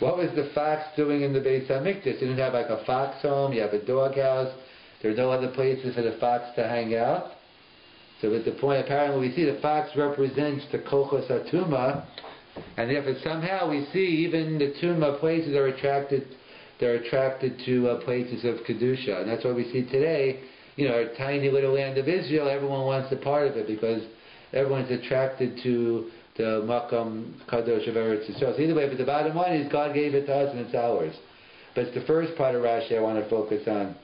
what was the fox doing in the Beis HaMikdash? You didn't have like a fox home, you have a dog house. There are no other places for the fox to hang out. So at the point, apparently we see the fox represents the kochos atuma, and therefore somehow we see even the tuma places are attracted. They're attracted to places of kedusha, and that's why we see today. Our tiny little land of Israel, everyone wants a part of it because everyone's attracted to the Makam Kadosh of Eretz Yisrael. So either way, but the bottom line is God gave it to us and it's ours. But it's the first part of Rashi I want to focus on.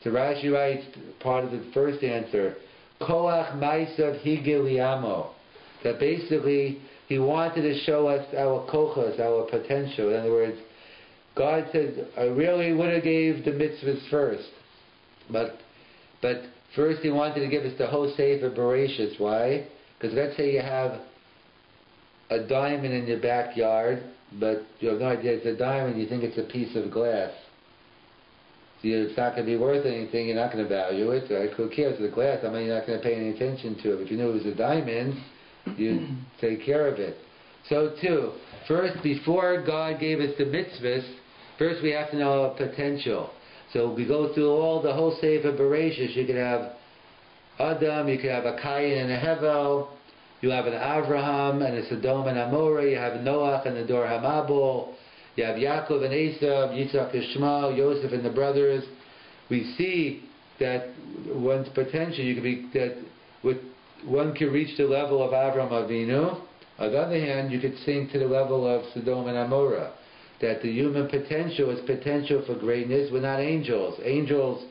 So Rashi writes, part of the first answer, Koach Maisav Higiliamo, that basically he wanted to show us our kochos, our potential. In other words, God said, I really would have gave the mitzvahs first. But first he wanted to give us the whole Sefer Bereshis. Why? Because let's say you have a diamond in your backyard, but you have no idea it's a diamond, you think it's a piece of glass. So it's not going to be worth anything, you're not going to value it. So who cares? It's a glass, I mean, you're not going to pay any attention to it. If you knew it was a diamond, you'd take care of it. So too, first, before God gave us the mitzvahs, first we have to know our potential. So we go through the whole Sefer Bereshis. You could have Adam, you could have a Cain and a Hevel, you have an Avraham and a Sodom and Amorah, you have Noach and the Dor HaMabul, you have Yaakov and Esav, Yitzchak and Shmuel, Yosef and the brothers. We see that one's potential, one could reach the level of Avraham Avinu. On the other hand, you could sink to the level of Sodom and Amorah. That the human potential is potential for greatness. We're not angels. Angels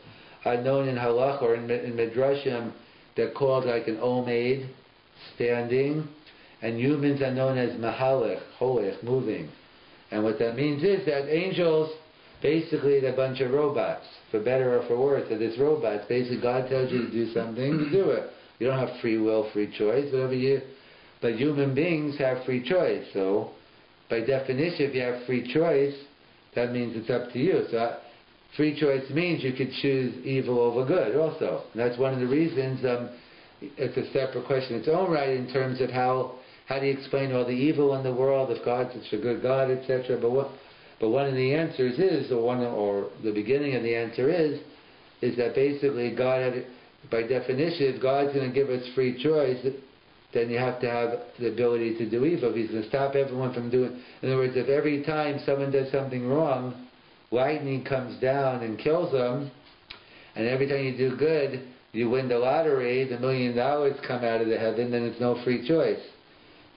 are known in halach or in midrashim. They're called like an omeid, standing, and humans are known as mahalech, holech, moving. And what that means is that angels, basically, they're a bunch of robots, for better or for worse. They're just robots. Basically, God tells you to do something, you do it. You don't have free will, free choice, but human beings have free choice. So, by definition, if you have free choice, that means it's up to you. So, free choice means you could choose evil over good also. And that's one of the reasons, it's a separate question in its own right in terms of how do you explain all the evil in the world if God's such a good God, etc. But one of the answers is, or the beginning of the answer is that basically God had, by definition, if God's going to give us free choice, then you have to have the ability to do evil. If He's going to stop everyone from doing... In other words, if every time someone does something wrong, lightning comes down and kills them, and every time you do good, you win the lottery, the $1 million come out of the heaven, then it's no free choice.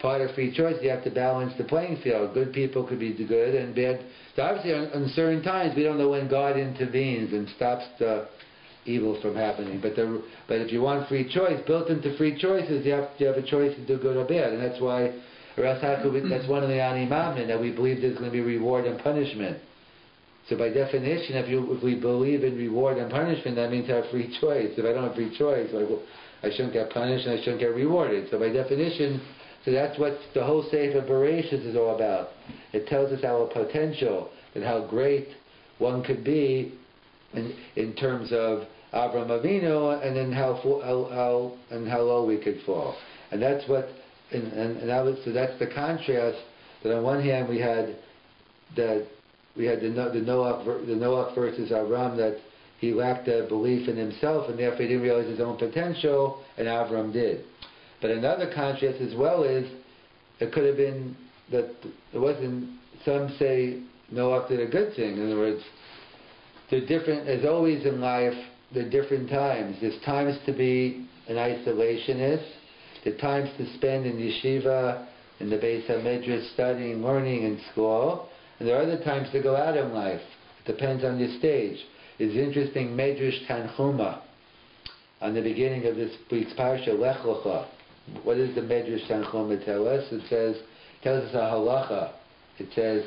Part of free choice, you have to balance the playing field. Good people could be good and bad. So obviously, on certain times, we don't know when God intervenes and stops the evil from happening. But if you want free choice, built into free choices, you have a choice to do good or bad. And that's why, that's one of the animamin, that we believe there's going to be reward and punishment. So by definition, if we believe in reward and punishment, that means I have free choice. If I don't have free choice, I shouldn't get punished and I shouldn't get rewarded. So by definition, so that's what the whole Sefer Bereshis is all about. It tells us our potential and how great one could be in terms of Avraham Avinu, and then how low we could fall. And that's what, so that's the contrast. That on one hand we had the Noach versus Avram, that he lacked a belief in himself and therefore he didn't realize his own potential, and Avram did. But another contrast as well is, it could have been that it wasn't, some say Noach did a good thing. In other words, they're different, as always in life, there are different times. There's times to be an isolationist, there are times to spend in yeshiva, in the Beis HaMidrash, studying, learning in school, and there are other times to go out in life. It depends on your stage. It's interesting, Medrash Tanchuma, on the beginning of this week's parsha, Lech Lecha. What does the Medrash Tanchuma tell us? It tells us a halacha. It says,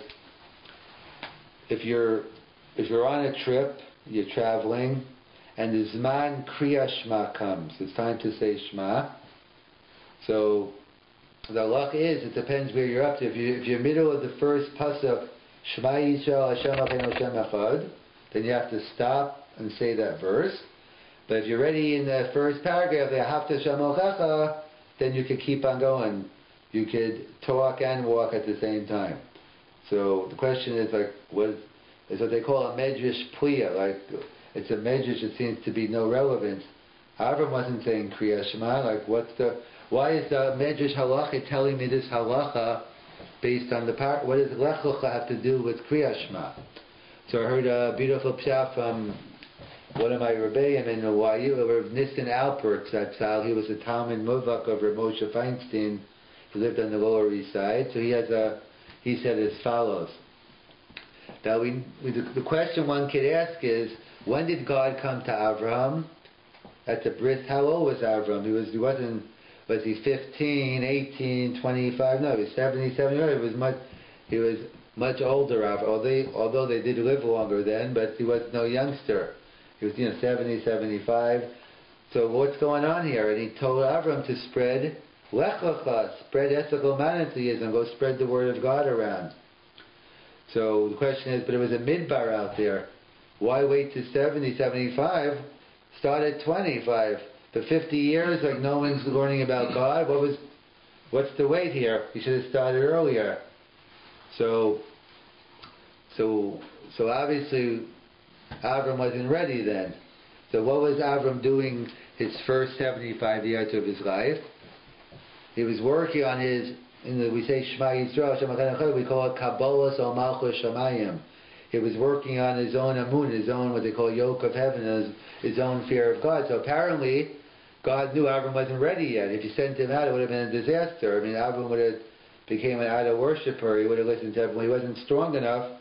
if you're on a trip, you're traveling, and the Zman Kriya Shema comes, it's time to say Shema. So the halacha is, it depends where you're up to. If you're middle of the first pasuk, Shema Yisrael Hashem Eloheinu Hashem Echad, then you have to stop and say that verse. But if you're already in the first paragraph, Ve'ahavta Shamochecha, then you could keep on going. You could talk and walk at the same time. So the question is, like, is what they call a medrash pliya. Like, it's a medrash that seems to be no relevance. Avram wasn't saying Kriya Shema. Like, why is the medrash halacha telling me this halacha based on the power? What does Lech Lecha have to do with Kriya Shema? So I heard a beautiful pshat from one of my Rabbeim in Hawaii, Rav Nissen Alpert Zatzal. He was a Talmud Muvak of Rav Moshe Feinstein. He lived on the Lower East Side. So he said as follows. Now the question one could ask is, when did God come to Avraham? At the bris, how old was Avraham? Was he 15, 18, 25? No, he was 70, 75. He was much older, although they did live longer then, but he was no youngster. He was 70, 75. So what's going on here? And he told Avraham to spread Lech Lecha, spread ethical monotheism, go spread the word of God around. So the question is, but it was a midbar out there. Why wait to 70, 75? Start at 25. For 50 years, like no one's learning about God. What's the wait here? You should have started earlier. So obviously, Avram wasn't ready then. So what was Avram doing his first 75 years of his life? He was working on we say Shema Yisrael, Shema Chen, we call it Kabbalas or Malchus Shamayim. He was working on his own amun, his own what they call yoke of heaven, his own fear of God. So apparently, God knew Avram wasn't ready yet. If he sent him out, it would have been a disaster. I mean, Avram would have became an idol worshiper. He would have listened to everyone. He wasn't strong enough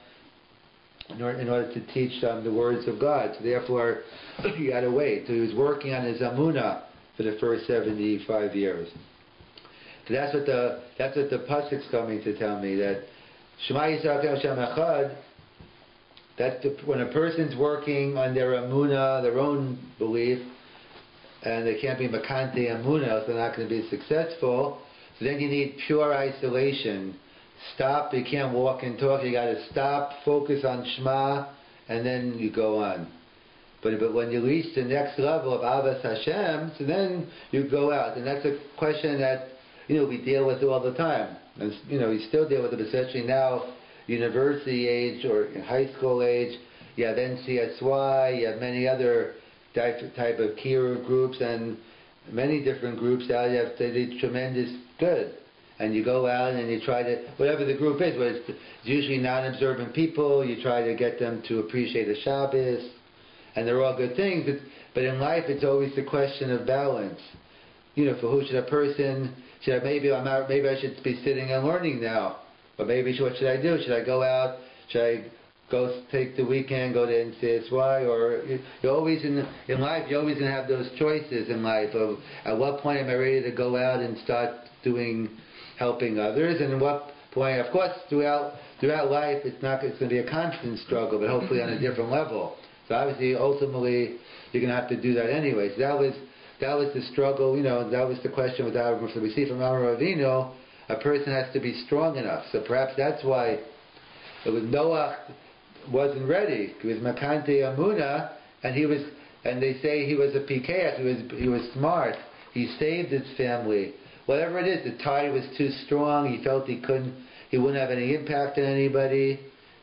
in order to teach the words of God. So therefore, he had to wait. So he was working on his amunah for the first 75 years. So that's what the pasuk's coming to tell me, that Shema Yisrael Hashem Echad. When a person's working on their amunah, their own belief, and they can't be makante amunah, so they're not going to be successful. So then you need pure isolation. Stop. You can't walk and talk. You got to stop, focus on Shema, and then you go on. But when you reach the next level of Avas Hashem, so then you go out, and that's a question that we deal with all the time. And we still deal with it, especially now, university age or in high school age. You have NCSY. You have many other type of Kira groups and many different groups out. You have tremendous good. And you go out and you try to, whatever the group is, but it's usually non-observant people, you try to get them to appreciate the Shabbos, and they're all good things, but in life it's always the question of balance. For who should a person, maybe I should be sitting and learning now, but maybe what should I do? Should I go out? Should I go take the weekend, go to NCSY? Or you're always in life, you're always going to have those choices in life of at what point am I ready to go out and start helping others, and at what point, of course, throughout life, it's going to be a constant struggle, but hopefully on a different level. So obviously, ultimately, you're going to have to do that anyway. So that was the struggle. That was the question with Avraham. So we see from Avraham Avinu, a person has to be strong enough. So perhaps that's why it was Noah wasn't ready. He was Makante Amuna, and they say he was a Pikeach. He was smart. He saved his family. Whatever it is, the tide was too strong. He felt he wouldn't have any impact on anybody.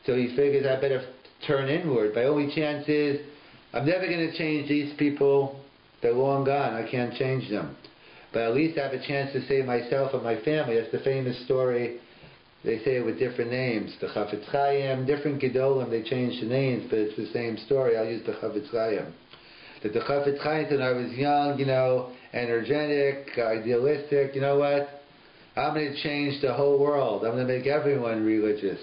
So he figures, I better turn inward. My only chance is, I'm never going to change these people. They're long gone. I can't change them. But at least I have a chance to save myself and my family. That's the famous story. They say it with different names. The Chafetz Chaim, different Gedolim, they change the names, but it's the same story. I'll use the Chafetz Chaim. That the Chafetz Chaim, when I was young, energetic, idealistic, you know what? I'm going to change the whole world. I'm going to make everyone religious.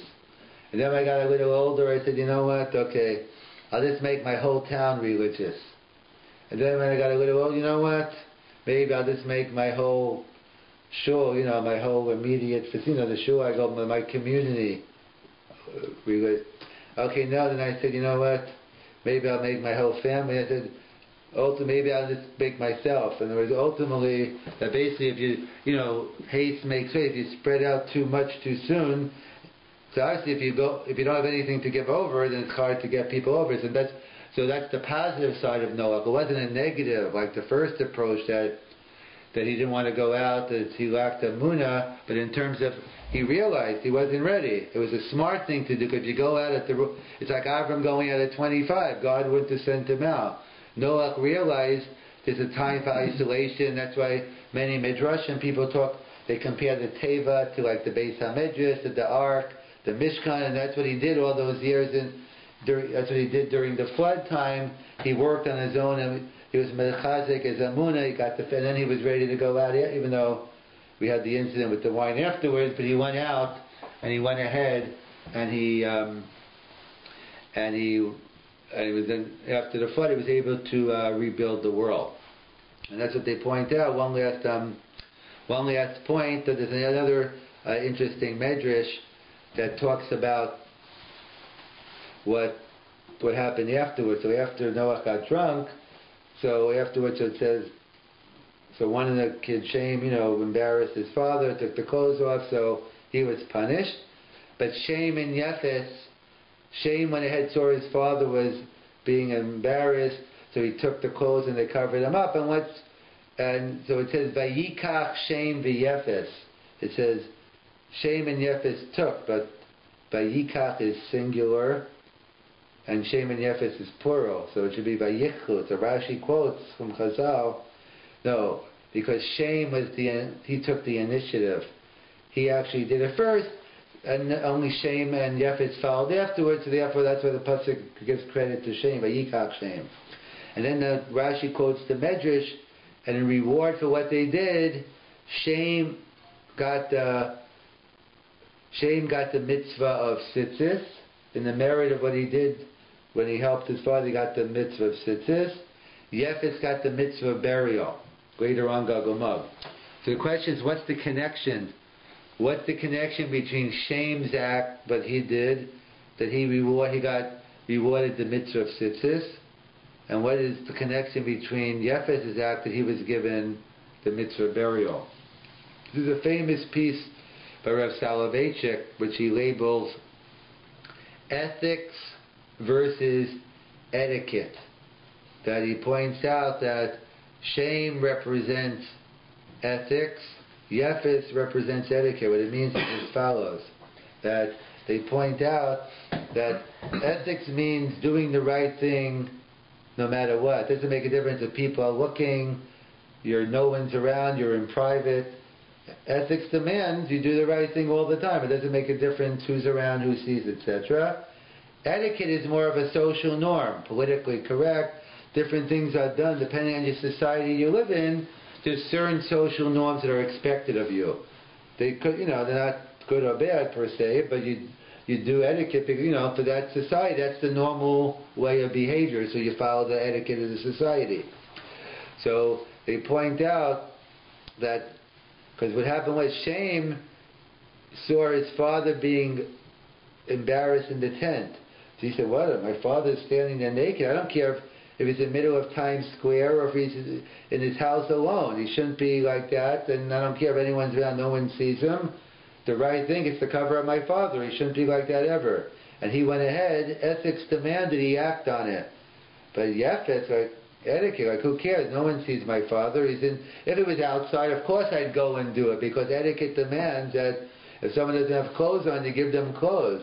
And then when I got a little older, I said, you know what? Okay, I'll just make my whole town religious. And then when I got a little older, you know what? Maybe I'll just make my whole shul, my whole immediate, the shul I go, my community religious. Okay, now then I said, you know what? Maybe I'll make my whole family. I said, ultimately, maybe I'll just make myself. In other words, ultimately, that basically if haste makes way, if you spread out too much too soon, so obviously if you don't have anything to give over, then it's hard to get people over. So that's the positive side of Noah. It wasn't a negative, like the first approach that that he didn't want to go out, that he lacked Amunah, but in terms of, he realized he wasn't ready. It was a smart thing to do, because you go out it's like Avram going out at 25. God wouldn't have sent him out. Noach realized there's a time for isolation. That's why many Midrashim people talk, they compare the Teva to like the Beis HaMedrash, to the Ark, the Mishkan, and that's what he did all those years. That's what he did during the flood time. He worked on his own, and he was Melchazek as Amunah. He got and then he was ready to go out, even though we had the incident with the wine afterwards, but he went out, and he went ahead, and he was then, after the flood, he was able to rebuild the world. And that's what they point out. One last point, that there's another interesting medrash that talks about what happened afterwards. So after Noah got drunk, so afterwards it says, so one of the kids, Shem, embarrassed his father, took the clothes off, so he was punished. But Shem and Yefes, Shem went ahead, saw his father was being embarrassed, so he took the clothes and they covered him up. And so it says, Vayikach Shem v'Yefes. It says, Shem and Yefes took, but Vayikach is singular, and Shem and Yefes is plural, so it should be Vayichu. So Rashi quotes from Chazal, no, because Shem he took the initiative. He actually did it first, and only Shem and Yefes followed afterwards, so therefore that's why the pasuk gives credit to Shem, Vayikach Shem. And then the Rashi quotes the Medrash, and in reward for what they did, Shem got the mitzvah of tzitzis. In the merit of what he did when he helped his father, he got the mitzvah of tzitzis. Yefes got the mitzvah of burial, later on Gog Magog. So the question is, what's the connection? What's the connection between Shem's act, what he did, that he got rewarded the mitzvah of tzitzis, and what is the connection between Yefes' act, that he was given the mitzvah of burial? This is a famous piece by Rav Soloveitchik, which he labels ethics versus etiquette. That he points out that Shem represents ethics, Yefes represents etiquette. What it means is as follows: that they point out that ethics means doing the right thing no matter what. It doesn't make a difference if people are looking, no one's around, you're in private. Ethics demands you do the right thing all the time. It doesn't make a difference who's around, who sees, etc. Etiquette is more of a social norm, politically correct. Different things are done depending on your society you live in. There's certain social norms that are expected of you. They could, they're not good or bad per se, but you do etiquette because, for that society, that's the normal way of behavior. So you follow the etiquette of the society. So they point out that because what happened was Shem saw his father being embarrassed in the tent. So he said, "What? My father's standing there naked. I don't care if he's in the middle of Times Square or if he's in his house alone. He shouldn't be like that. And I don't care if anyone's around. No one sees him. The right thing is to cover up my father. He shouldn't be like that ever." And he went ahead. Ethics demanded he act on it. But Yefes, etiquette, who cares? No one sees my father. If it was outside, of course I'd go and do it, because etiquette demands that if someone doesn't have clothes on, you give them clothes.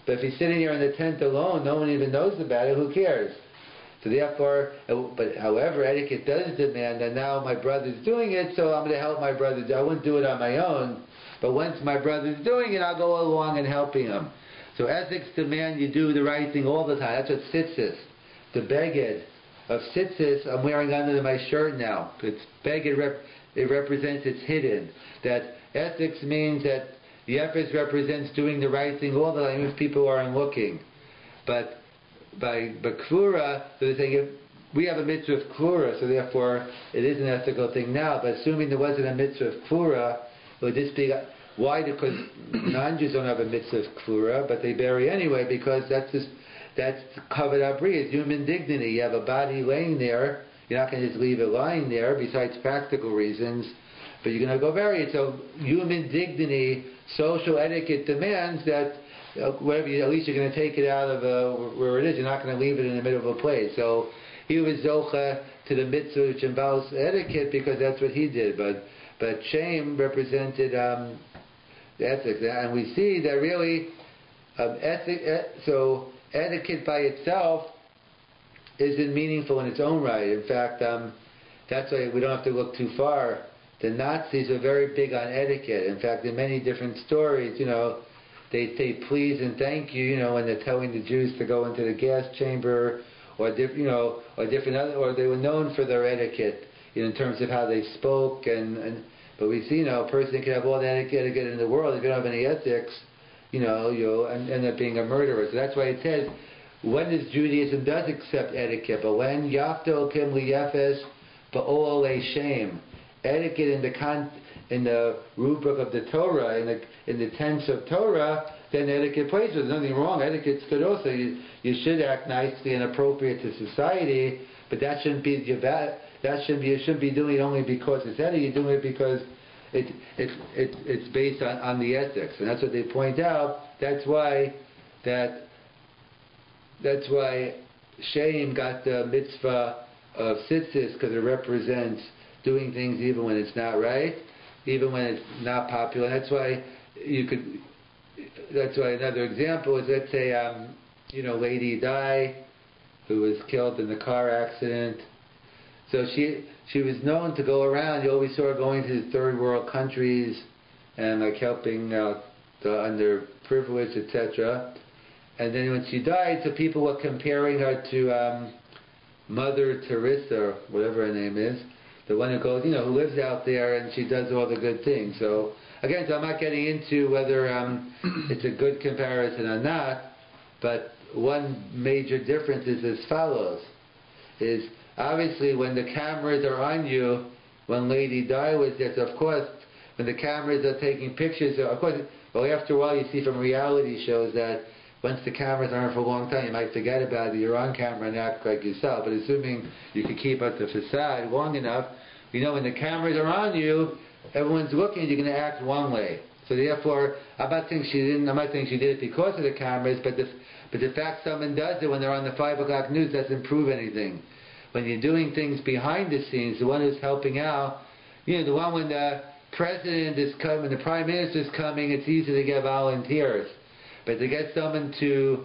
But if he's sitting here in the tent alone, no one even knows about it, who cares? So therefore, however, etiquette does demand that now my brother's doing it, so I'm going to help my brother. I wouldn't do it on my own, but once my brother's doing it, I'll go along and helping him. So ethics demand you do the right thing all the time. That's what tzitzis, the beged of tzitzis, I'm wearing under my shirt now. It's beged, it represents it's hidden. That ethics means that Yefes represents doing the right thing all the time if people aren't looking. But by Kvura, so they're saying we have a mitzvah of Kvura, so therefore it is an ethical thing now. But assuming there wasn't a mitzvah of Kvura, it would just be why? Because non-Jews don't have a mitzvah of Kvura, but they bury anyway, because that's covered up it's human dignity. You have a body laying there, you're not going to just leave it lying there, besides practical reasons, but you're going to go bury it. So human dignity, social etiquette demands that at least you're going to take it out of where it is. You're not going to leave it in the middle of a place. So he was zocha to the mitzvah which involves etiquette because that's what he did. But shame represented the ethics, and we see that really so etiquette by itself isn't meaningful in its own right. In fact, that's why we don't have to look too far. The Nazis were very big on etiquette. In fact, in many different stories, they say please and thank you, when they're telling the Jews to go into the gas chamber, or different or they were known for their etiquette, in terms of how they spoke. But we see, a person can have all the etiquette in the world. If you don't have any ethics, you'll end up being a murderer. So that's why it says, when does Judaism does accept etiquette? But when Yafto Kim Liyefes Ba'olei Shem. Etiquette in the rubric of the Torah, in the tense of Torah, then etiquette plays. There's nothing wrong. Etiquette's good also. You should act nicely and appropriate to society, but that shouldn't be you shouldn't be doing it only because it's etiquette. You're doing it because it's based on the ethics, and that's what they point out. That's why shame got the mitzvah of tzitzis, because it represents doing things even when it's not right, even when it's not popular. That's why another example is, let's say, Lady Di, who was killed in the car accident. So she was known to go around. You always saw her going to third world countries and helping the underprivileged, etc. And then when she died, so people were comparing her to Mother Teresa, or whatever her name is, the one who goes, who lives out there and she does all the good things. So again, I'm not getting into whether it's a good comparison or not, but one major difference is as follows: is obviously when the cameras are on you, when Lady Di was there, so of course when the cameras are taking pictures, of course, well, after a while you see from reality shows that once the cameras are on for a long time, you might forget about it. You're on camera and act like yourself. But assuming you could keep up the facade long enough, when the cameras are on you, everyone's looking, you're going to act one way. So therefore, I'm not saying she did it because of the cameras, but the fact someone does it when they're on the 5 o'clock news doesn't prove anything. When you're doing things behind the scenes, the one who's helping out, the one when the president is coming, the prime minister is coming, it's easy to get volunteers. But to get someone to,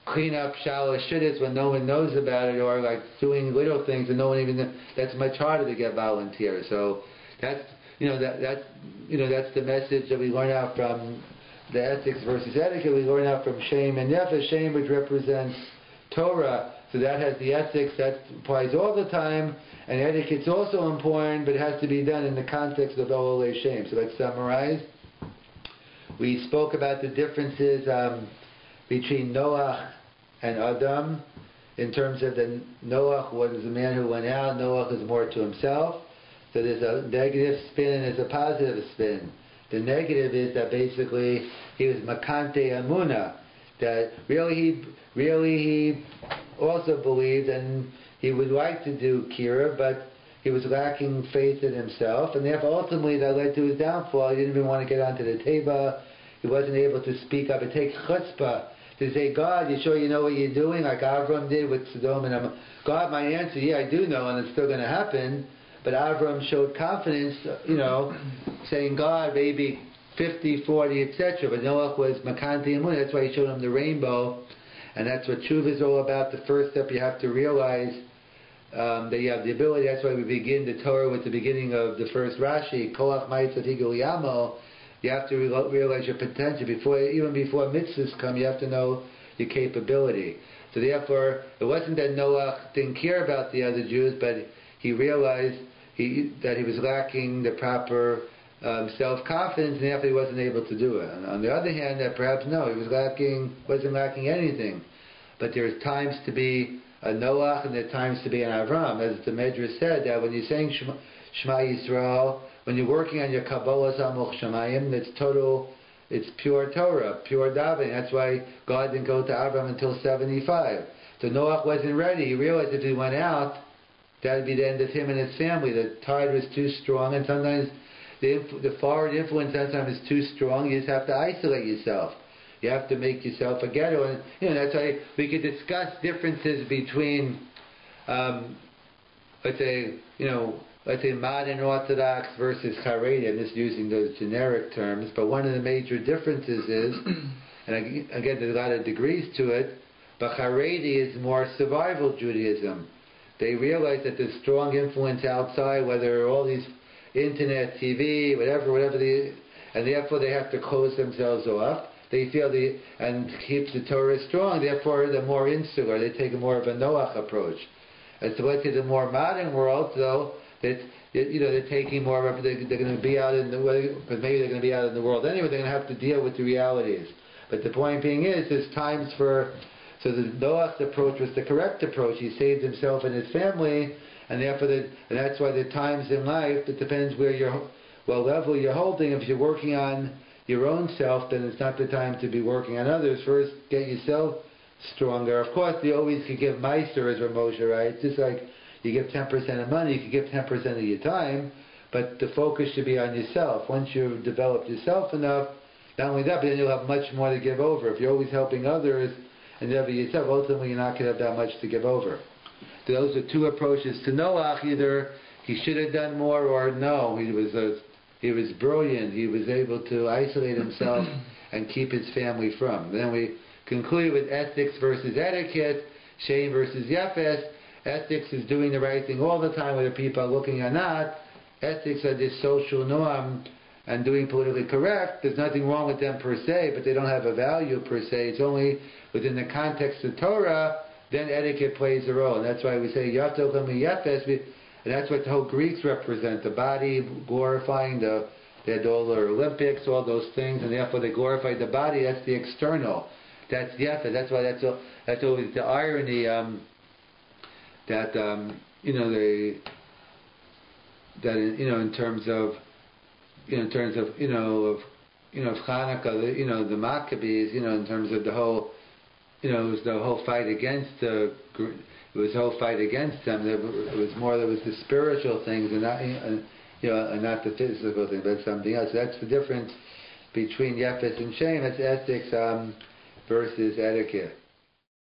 clean up shallow shittas when no one knows about it, or doing little things and no one even knows, that's much harder to get volunteers. So that's the message that we learn out from the ethics versus etiquette. We learn out from shame and nefesh. Shame, which represents Torah, so that has the ethics that applies all the time, and etiquette's also important, but it has to be done in the context of Olei Shem. So let's summarize. We spoke about the differences between Noach and Adam in terms of the Noach was a man who went out. Noach is more to himself. So there's a negative spin and there's a positive spin. The negative is that basically he was Makante Amuna, that really he also believed and he would like to do Kira, but he was lacking faith in himself, and therefore ultimately that led to his downfall. He didn't even want to get onto the table. He wasn't able to speak up. It takes chutzpah to say, God, you sure you know what you're doing? Like Avram did with Sodom and Amorah. God, my answer, yeah, I do know, and it's still going to happen. But Avram showed confidence, saying, God, maybe 50, 40, etc. But Noach was Makanti Amun. That's why he showed him the rainbow. And that's what Tshuva is all about. The first step, you have to realize that you have the ability. That's why we begin the Torah with the beginning of the first Rashi, Koach Ma'atzat Higul Yamo. You have to realize your potential. Even before mitzvahs come, you have to know your capability. So therefore, it wasn't that Noach didn't care about the other Jews, but he realized that he was lacking the proper self-confidence, and therefore he wasn't able to do it. And on the other hand, that perhaps no, he wasn't lacking anything. But there's times to be a Noach and there are times to be an Avram. As the Medrash said, that when you're saying Shema Yisrael, when you're working on your Kabbalah Samuch Shemayim, it's pure Torah, pure davening. That's why God didn't go to Avram until 75. So Noach wasn't ready. He realized if he went out, that would be the end of him and his family. The tide was too strong, and sometimes the foreign influence sometimes is too strong. You just have to isolate yourself. You have to make yourself a ghetto. And that's why we could discuss differences between let's say, modern Orthodox versus Haredi. I'm just using those generic terms, but one of the major differences is, and again, there's a lot of degrees to it, but Haredi is more survival Judaism. They realize that there's strong influence outside, whether all these internet, TV, whatever, and therefore they have to close themselves off. They feel and keep the Torah strong, therefore they're more insular. They take a more of a Noach approach. And so let's say the more modern world, though, that they're taking more of they're going to be out in the world, but maybe they're going to be out in the world anyway. They're going to have to deal with the realities. But the point being is, there's times for. So the Noach's approach was the correct approach. He saved himself and his family, and therefore and that's why the times in life, it depends what level you're holding. If you're working on your own self, then it's not the time to be working on others. First, get yourself stronger. Of course, you always could give meister, as Ramosha, right? It's just like you give 10% of money, you could give 10% of your time, but the focus should be on yourself. Once you've developed yourself enough, not only that, but then you'll have much more to give over. If you're always helping others and never yourself, ultimately you're not going to have that much to give over. Those are two approaches to Noach. Either he should have done more, or no, he was brilliant. He was able to isolate himself and keep his family from. Then we conclude with ethics versus etiquette, shame versus yafes. Ethics is doing the right thing all the time, whether people are looking or not. Ethics are this social norm and doing politically correct. There's nothing wrong with them per se, but they don't have a value per se. It's only within the context of Torah, then etiquette plays a role. And that's why we say Yaftov Yafes, and that's what the whole Greeks represent, the body glorifying they had all their Olympics, all those things, and therefore they glorified the body. That's the external. That's Yafes. That's why that's always the irony in terms of Chanukah, the Maccabees, in terms of the whole, it was the whole fight against them. It was more, there was the spiritual things and not, and not the physical thing, but something else. That's the difference between Yefes and Shem. It's ethics versus etiquette.